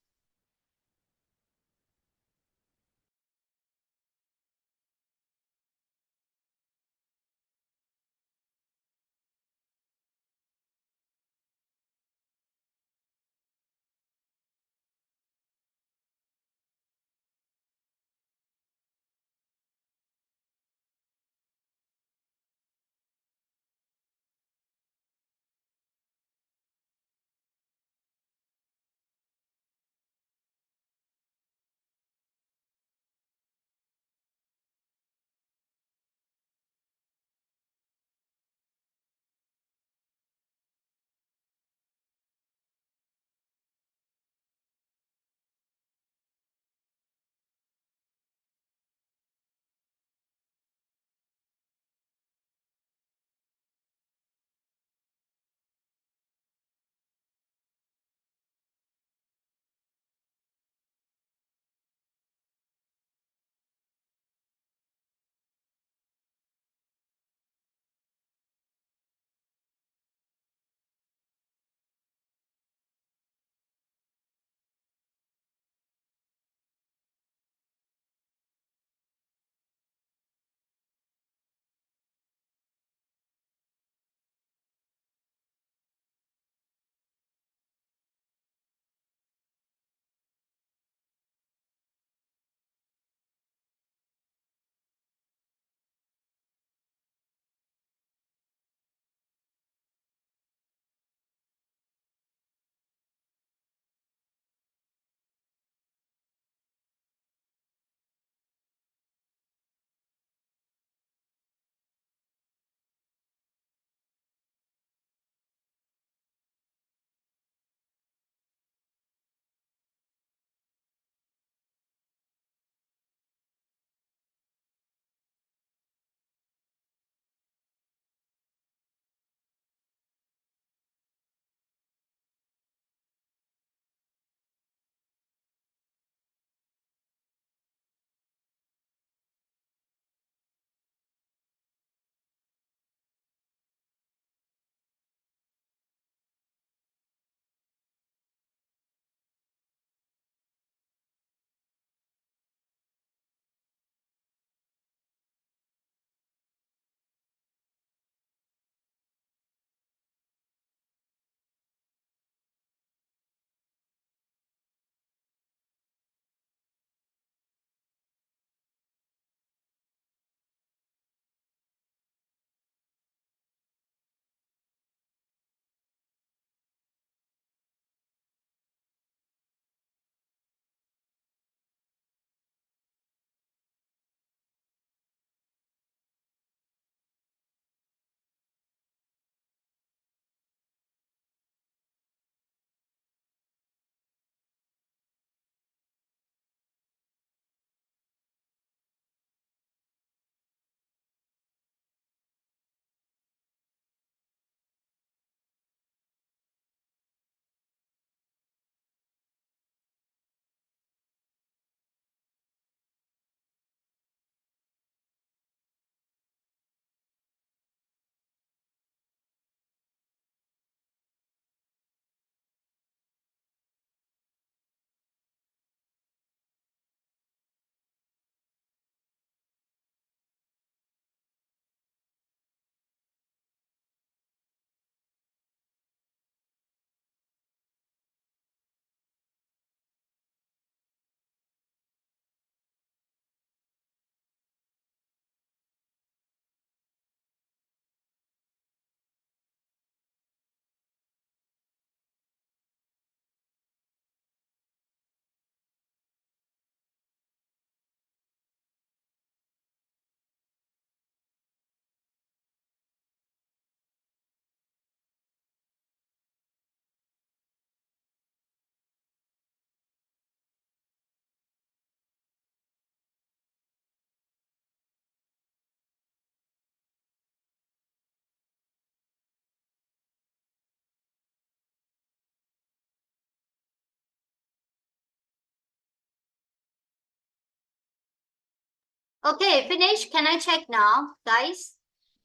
Okay, finish. Can I check now, guys?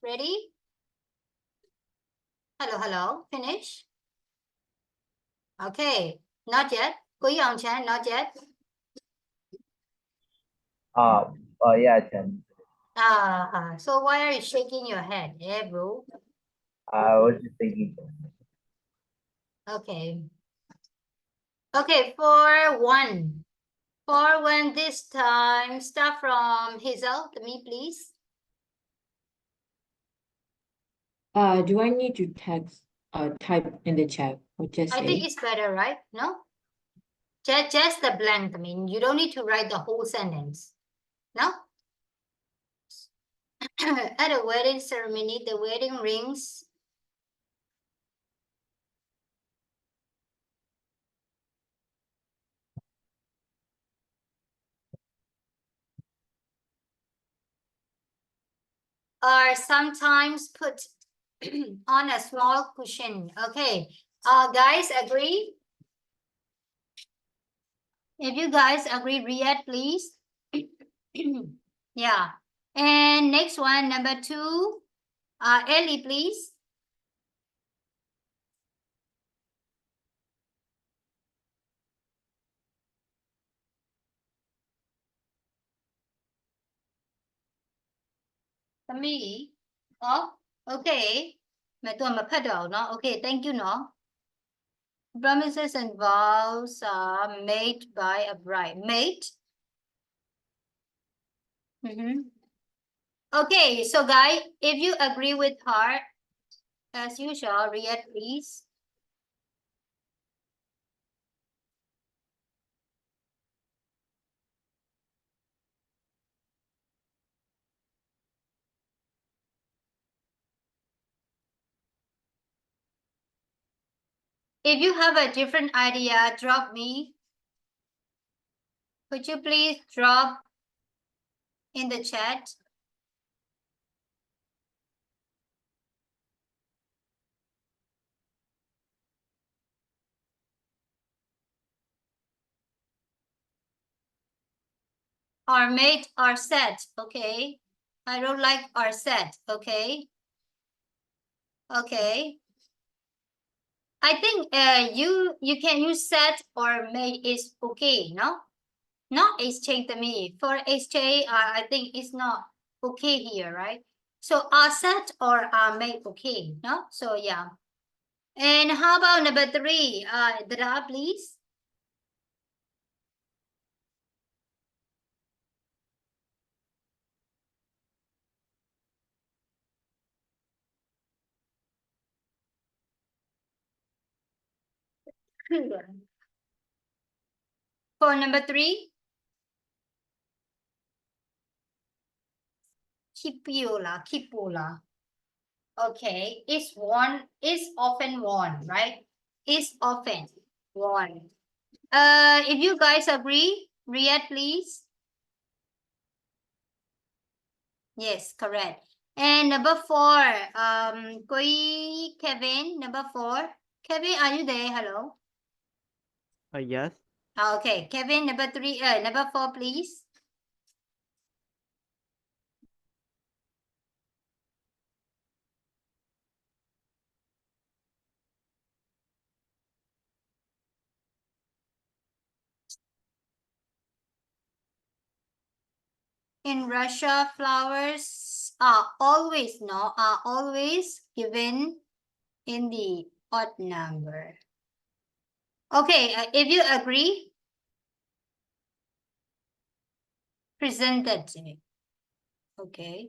Ready? Hello, hello. Finish. Okay, not yet. Quý ông Chan, not yet. Yeah, Chen. So why are you shaking your head, bro? I was just thinking. Okay. Okay, for one. For one this time, start from Hazel, to me, please. Do I need to type in the chat or just I think say? it's better, right? No? Just the blank. I mean, you don't need to write the whole sentence. No? At a wedding ceremony, the wedding rings are sometimes put on a small cushion. Okay. Guys, agree? If you guys agree, Riyadh, please. Yeah. And next one, number 2. Ellie, please. Me. Oh, okay. Mẹ tôi mà phát đầu nó. Okay, thank you, no. Promises and vows are made by a bride. Made. Okay, so guys, if you agree with her, as usual, Riyadh, please. If you have a different idea, drop me. Could you please drop in the chat? Are made, are set, okay? I don't like are set, okay? Okay. I think you can use set or made is okay, no? Not exchange to me. For exchange, I think it's not okay here, right? So are set or are made okay, no? So yeah. And how about number 3? Dra, please. For number 3, kipola. Okay, it's worn, is often worn, right? Is often worn. If you guys agree, Riyadh, please. Yes, correct. And number 4, Kevin, number 4. Kevin, are you there? Hello. Yes. Okay, Kevin, number 3, number 4, please. In Russia, flowers are always given in the odd number. Okay, if you agree, presented. Okay.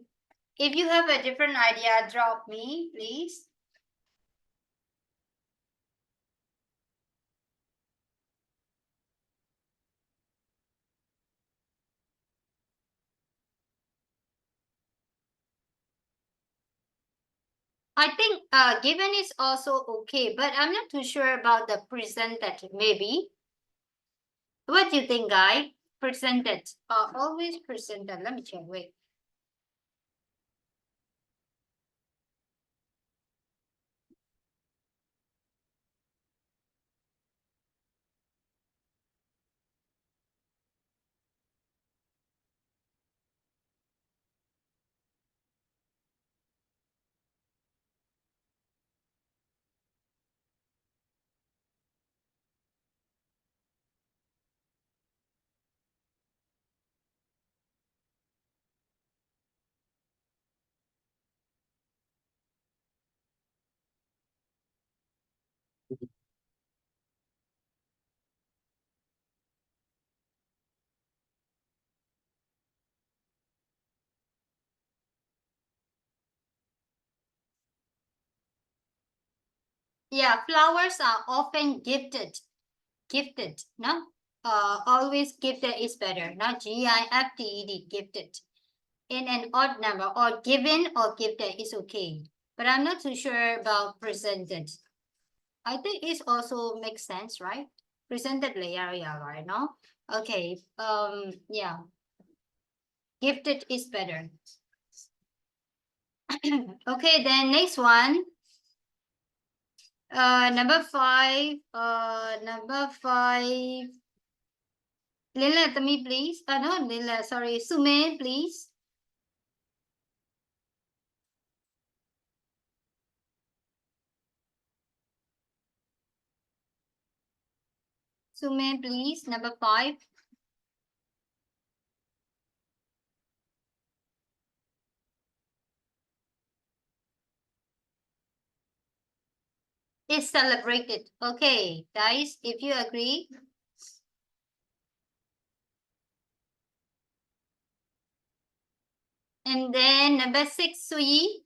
If you have a different idea, drop me, please. I think given is also okay, but I'm not too sure about the presented, maybe. What do you think, guy? Presented. Always presented. Let me check. Wait. Yeah, flowers are often gifted. No? Always gifted is better. Not gifted, gifted. In an odd number, or given or gifted is okay. But I'm not too sure about presented. I think it also makes sense, right? Presented layer, yeah, right? No? Okay. Yeah. Gifted is better. Okay, then next one. Number 5. Number 5. Lila, me please. No, Lila, sorry. Sume, please. Sume, please. Number 5. Is celebrated. Okay, guys, if you agree. And then number 6, Sui.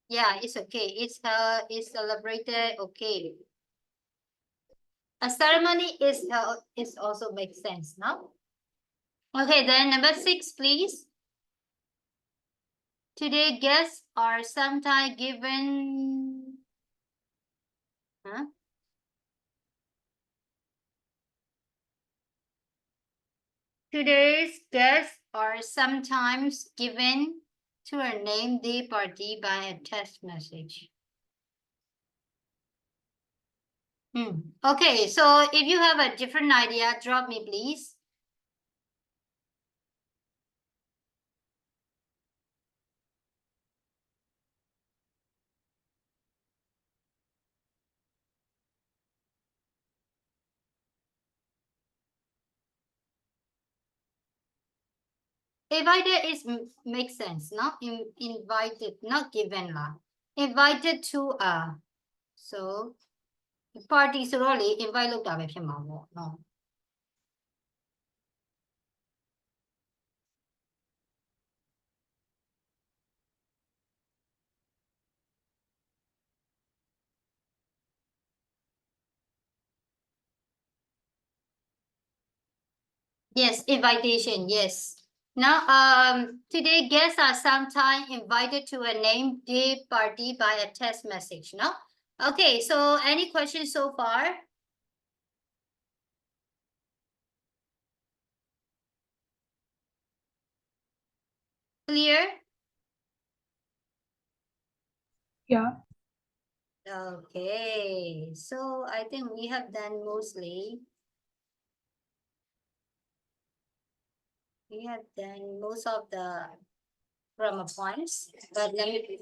Yeah, it's okay. It's celebrated. Okay. A ceremony is also makes sense, no? Okay, then number 6, please. Today guests are sometimes given. Huh? Today's guests are sometimes given to a name day party by a text message. Okay, so if you have a different idea, drop me, please. Invited is makes sense, no? Invited, not given lah. Invited to a. So party ဆိုတော့လေ invite လုပ်တာပဲဖြစ်မှာပေါ့နော် Yes, invitation, yes. Now, today guests are sometimes invited to a name day party by a text message, no? Okay, so any questions so far? Clear? Yeah. Okay, so I think we have done mostly. We have done most of the grammar points, but let me.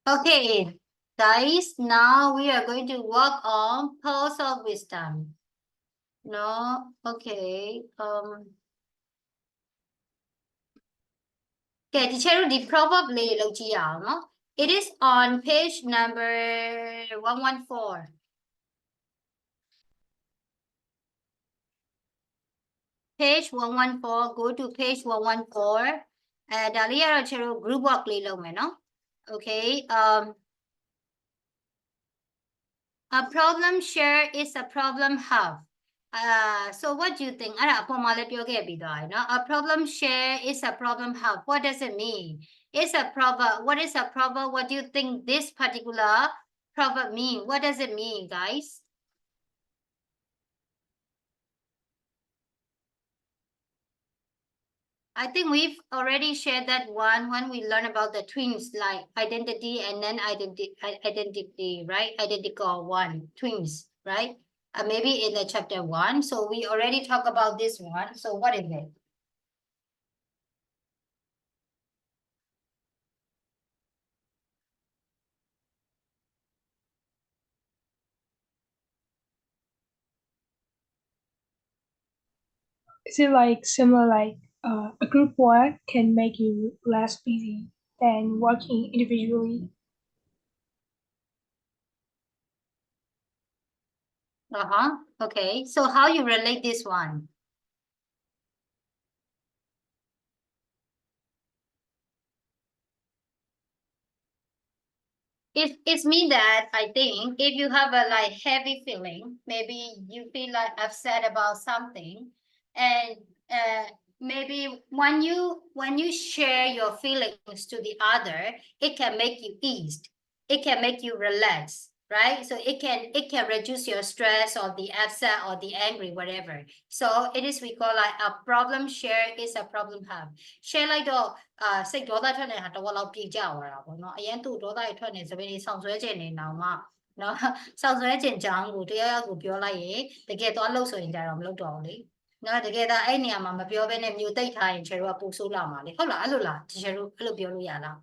Okay, guys, now we are going to work on pearls of wisdom. No, okay. Okay, teacher, the probably no? It is on page number 114. Page 114, go to page 114. Dalia group work no? Okay. A problem share is a problem half. So what do you think? A problem share is a problem half. What does it mean? It's a proverb. What is a proverb? What do you think this particular proverb mean? What does it mean, guys? I think we've already shared that one when we learn about the twins, like identity and then identity, right? Identical one, twins, right? Maybe in the chapter 1. So we already talked about this one. So what is it? Is it like similar like a group work can make you less busy than working individually? Okay. So how you relate this one? It's mean that I think if you have a like heavy feeling, maybe you feel like upset about something, and maybe when you share your feelings to the other, it can make you eased. It can make you relax, right? So it can reduce your stress or the upset or the angry, whatever. So it is we call like a problem share is a problem have. Share like the စိတ်ဒေါသထွက်နေတာတော့လောက်ပြေကြသွားတာပေါ့နော်အရင်သူ့ဒေါသတွေထွက်နေစပင်းလေးဆောင်းဆွဲခြင်းနေအောင်မှနော်ဆောင်းဆွဲခြင်းကြောင်းကိုတရားရောက်ကိုပြောလိုက်ရင်တကယ်သွားလို့ဆိုရင်ကြတော့မလုပ်တော့ဘူးလေနော်တကယ်ဒါအဲ့နေရာမှာမပြောဘဲနဲ့မျိုးတိတ်ထားရင်ချေတို့ကပူဆိုးလာမှာလေဟုတ်လားအဲ့လိုလားချေတို့အဲ့လိုပြောလို့ရလား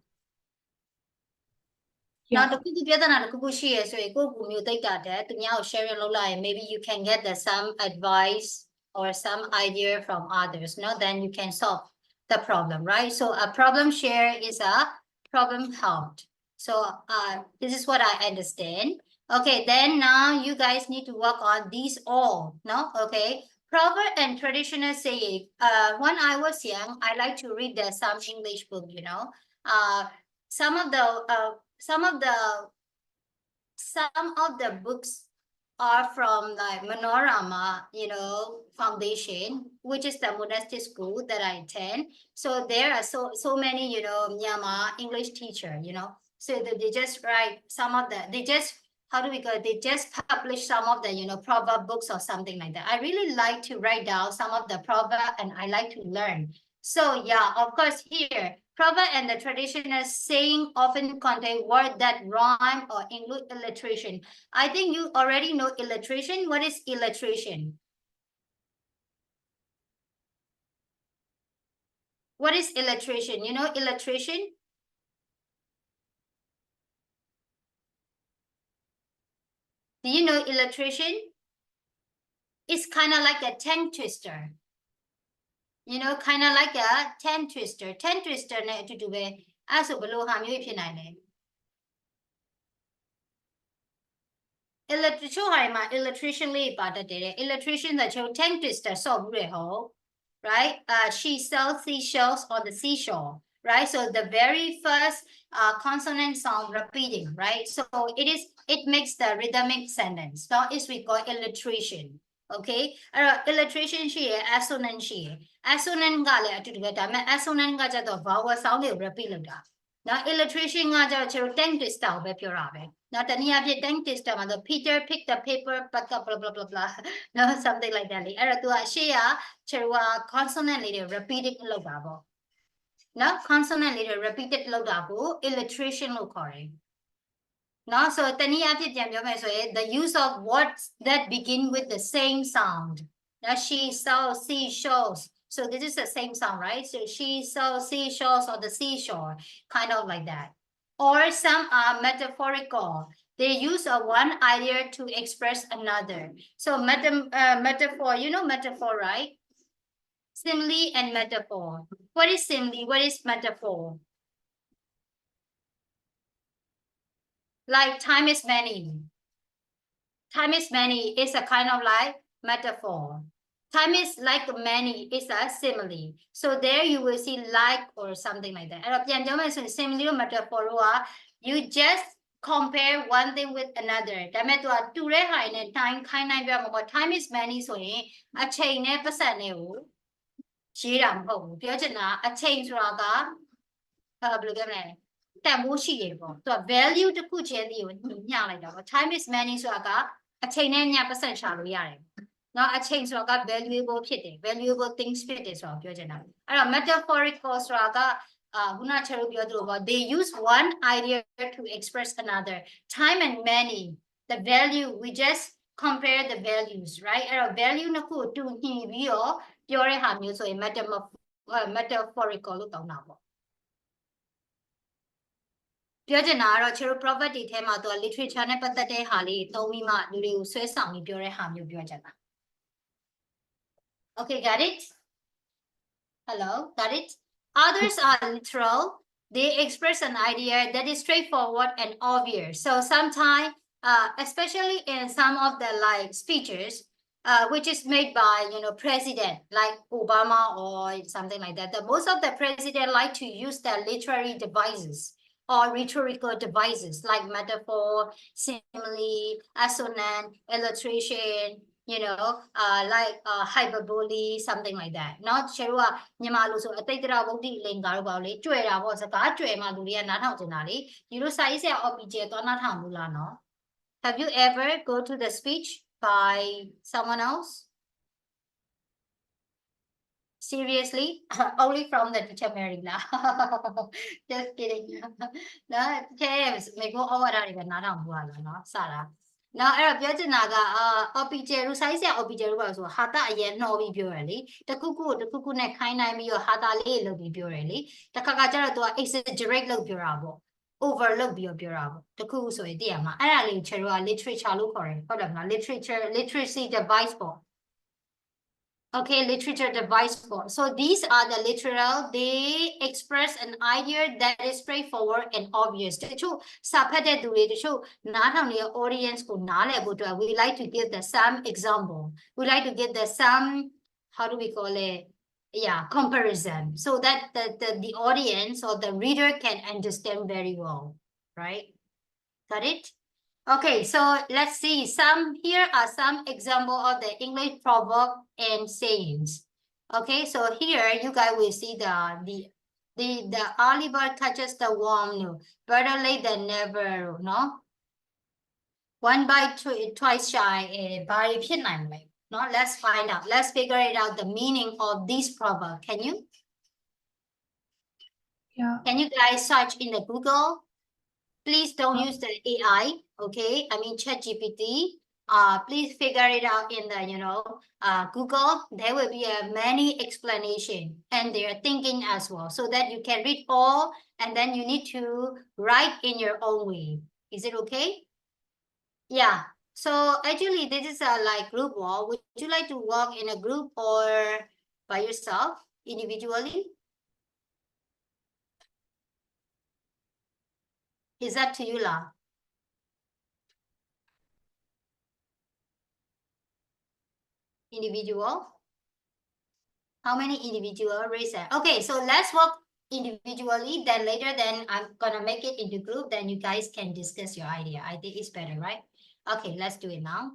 နောက်တစ်ခုခုပြဿနာတစ်ခုခုရှိရဆိုရင်ကိုယ့်ကိုမျိုးတိတ်တာတဲ့သူများကို sharing လုပ်လိုက်ရင် maybe you can get the some advice or some idea from others no then you can solve the problem, right? So a problem share is a problem helped. So this is what I understand. Okay, then now you guys need to work on these all, no? Okay. Proper and traditional saying. When I was young, I like to read some English book, you know. Some of the books are from like Manorama, you know, foundation, which is the monastic school that I attend. So there are so many, you know, Myanmar English teacher, you know. So they just write some of the, they just, how do we go? They just publish some of the, you know, proverb books or something like that. I really like to write down some of the proverb and I like to learn. So yeah, of course here, proverb and the traditional saying often contain words that rhyme or include alliteration. I think you already know illustration. What is illustration? What is illustration? You know illustration? Do you know illustration? It's kind of like a tongue twister. You know, kind of like a tongue twister. Tongue twister နဲ့အတူတူပဲအဲ့ဆိုဘယ်လိုဟာမျိုးဖြစ်နိုင်လဲ illustration လေးပါတတ်တယ် illustration ဆိုချို tongue twister ဆော့ဘူးတယ်ဟုတ် right she sells seashells on the seashore right so the very first consonant sound repeating right so it makes the rhythmic sentence so it's we call illustration okay အဲ့တော့ illustration ရှိရယ် assonant ရှိရယ် assonant ကလည်းအတူတူပဲဒါပေမဲ့ assonant ကကျတော့ vowel sound တွေကို repeat လုပ်တာနော် illustration ကကျတော့ကျွန်တော် tongue twister ကိုပဲပြောတာပဲနော်တနည်းအားဖြင့် tongue twister မှာဆို Peter picked the paper pick up blah blah blah blah နော် something like that လေအဲ့တော့ तू ကအရှေ့ကကျွန်တော်က consonant လေးတွေ repeated လုပ်တာပေါ့နော် consonant လေးတွေ repeated လုပ်တာကို illustration လို့ခေါ်တယ်နော် so တနည်းအားဖြင့်ပြန်ပြောမယ်ဆိုရင် the use of words that begin with the same sound နော် she sells seashells so this is the same sound right so she sells seashells on the seashore kind of like that or some are metaphorical they use one idea to express another so metaphor you know metaphor right simile and metaphor what is simile what is metaphor like time is many. Time is many is a kind of like metaphor. Time is like many is a simile. So there you will see like or something like that. အဲ့တော့ပြန်ပြောမယ်ဆိုရင် simile လို့ metaphor လို့က you just compare one thing with another. ဒါပေမဲ့ तू ကတူတဲ့ဟာနဲ့ time ခိုင်းနိုင်ပြမှာပေါ့ time is many ဆိုရင်အချိန်နဲ့ပတ်စံနဲ့ကိုရေးတာမဟုတ်ဘူးပြောချင်တာအချိန်ဆိုတာကဘယ်လိုပြောမလဲတန်ဖိုးရှိတယ်ပေါ့သူက value တစ်ခုချင်းစီကိုညှိလိုက်တာပေါ့ time is money ဆိုတာကအချိန်နဲ့ညပတ်စံရှာလို့ရတယ် နော်အချိန်ဆိုတာက valuable ဖြစ်တယ် valuable things ဖြစ်တယ်ဆိုတော့ပြောချင်တာအဲ့တော့ metaphorical ဆိုတာကခုနချက်လို့ပြောသလိုပေါ့ they use one idea to express another time and money the value we just compare the values right အဲ့တော့ value နှစ်ခုကိုတူညီပြီးတော့ပြောတဲ့ဟာမျိုးဆိုရင် metaphorical လို့တောင်းတာပေါ့ပြောချင်တာကတော့ချက်တို့ proverb တွေထဲမှာသူက literature နဲ့ပတ်သက်တဲ့ဟာလေးသုံးပြီးမှလူတွေကိုဆွဲဆောင်ပြီးပြောတဲ့ဟာမျိုးပြောချင်တာ Okay, got it? Hello, got it? Others are literal. They express an idea that is straightforward and obvious. So sometimes, especially in some of the like speeches, which is made by president like Obama or something like that. Most of the president like to use their literary devices or rhetorical devices like metaphor, simile, assonance, illustration, like hyperbole, something like that. Not sure. မြန်မာလိုဆိုအတိတ်တရဝုဒ္ဓိလင်္ကာတို့ပါလေကြွယ်တာပေါ့စကားကြွယ်မှလူတွေကနားထောင်ကြတာလေဒီလိုစာရေးဆရာ object သွားနားထောင်ဘူးလားနော် Have you ever go to the speech by someone else Seriously only from the teacher Mary လား Just kidding နော်တဲ့မေကိုဩဝါဒတွေပဲနားထောင်ဘူးလားနော်စတာနော်အဲ့တော့ပြောချင်တာကobject လို့စာရေးဆရာ object လို့ပါဆိုဟာတာအရင်နှောပြီးပြောရလေတခုခုနဲ့ခိုင်းနိုင်ပြီးတော့ဟာတာလေးလုပ်ပြီးပြောရလေတခါကျတော့သူက exaggerate လုပ်ပြောတာပေါ့ over လုပ်ပြီးတော့ပြောတာပေါ့တခုခုဆိုရင်သိရမှာအဲ့ဒါလေးချေတို့က literature လို့ခေါ်တယ်ဟုတ်တယ်မလား literacy device ပေါ့ Okay, literature device for. So these are the literal. They express an idea that is straightforward and obvious. The two subheaded to the show. Not only audience who we like to give the some example. We like to give the some. How do we call it? Yeah, comparison. So that the audience or the reader can understand very well, right? Got it? Okay, so let's see. Here are some example of the English proverb and sayings. Okay, so here you guys will see the early bird catches the worm, no. Better late than never, no. One bite twice shy, no. Let's find out. Let's figure it out the meaning of this proverb. Can you? Yeah. Can you guys search in the Google? Please don't use the AI, okay? I mean ChatGPT. Please figure it out in the, Google. There will be many explanation and their thinking as well, so that you can read all and then you need to write in your own way. Is it okay? Yeah. So actually, this is a like group work. Would you like to work in a group or by yourself, individually? It's up to you, lah. Individual. How many individual raise that? Okay, so let's work individually. Then later, I'm gonna make it into group. Then you guys can discuss your idea. I think it's better, right? Okay, let's do it now.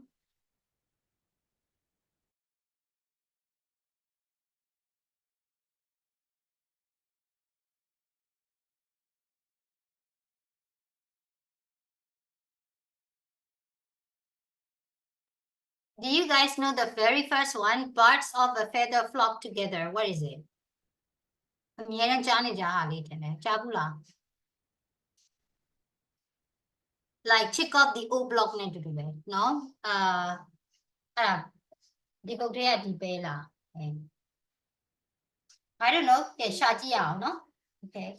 Do you guys know the very first one? Birds of a feather flock together. What is it? အမြဲတမ်းကြားနေကြဟာလေးတင်တယ်ကြားဘူးလား like check off the O block နဲ့တူတူပဲเนาะအဲ့ဒါဒီပုတ်ထဲကဒီပဲလား I don't know ကဲရှာကြည့်ရအောင်เนาะ okay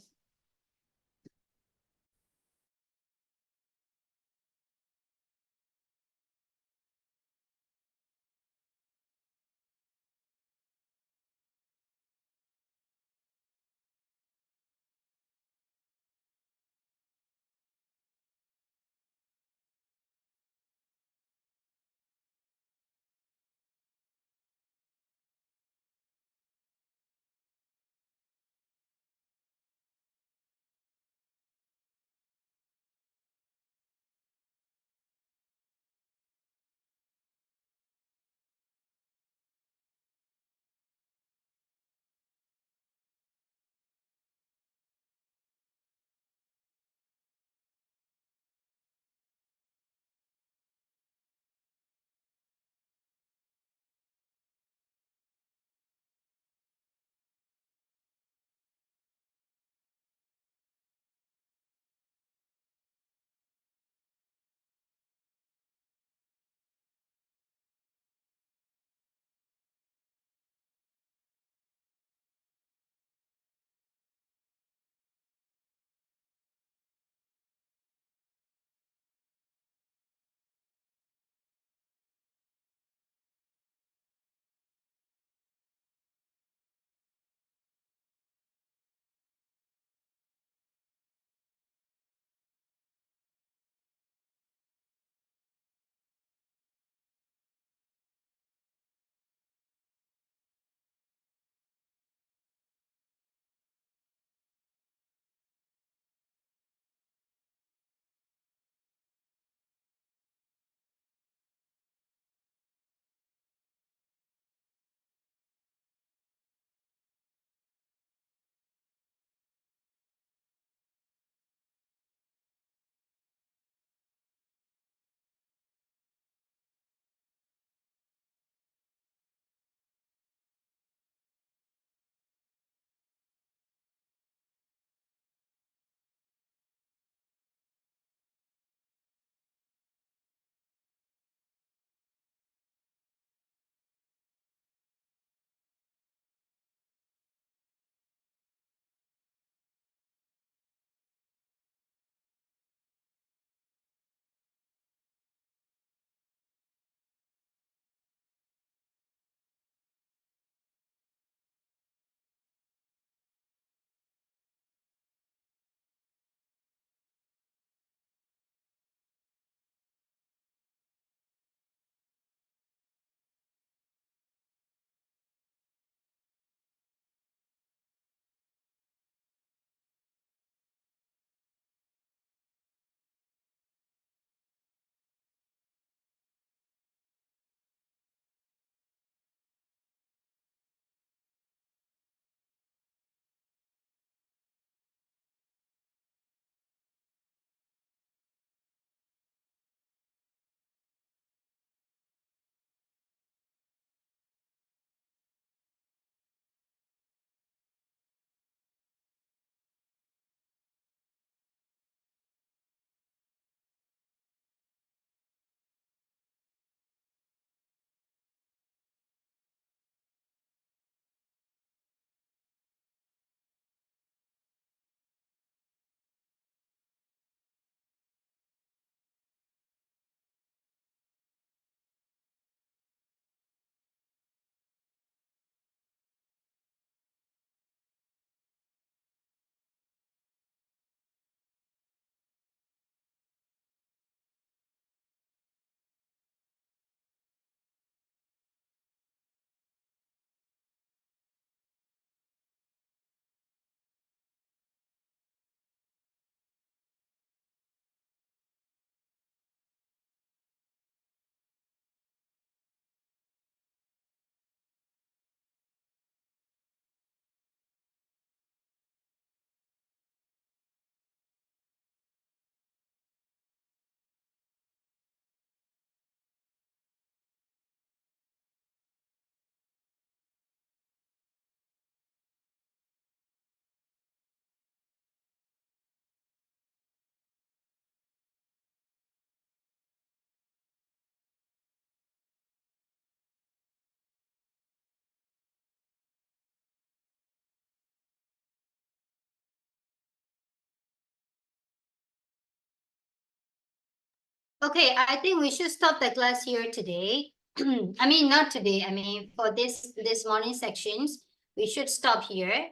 Okay, I think we should stop the class here today. I mean, not today. I mean, for this morning sections, we should stop here.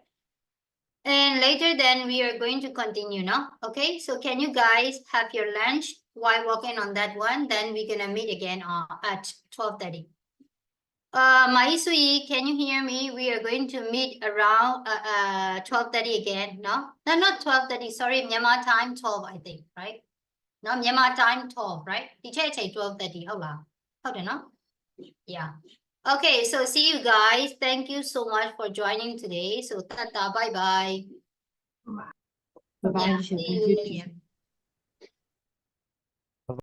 And later then we are going to continue, no? Okay, so can you guys have your lunch while working on that one? Then we're gonna meet again at 12:30. Maisui, can you hear me? We are going to meet around 12:30 again, no? No, not 12:30, sorry, Myanmar time 12, I think, right? No, Myanmar time 12, right? Teacher say 12:30, hold on. Hold on, no? Yeah. Okay, so see you guys. Thank you so much for joining today. So tata, bye-bye. Bye bye, Yeah, teacher. see Thank you you, later. teacher.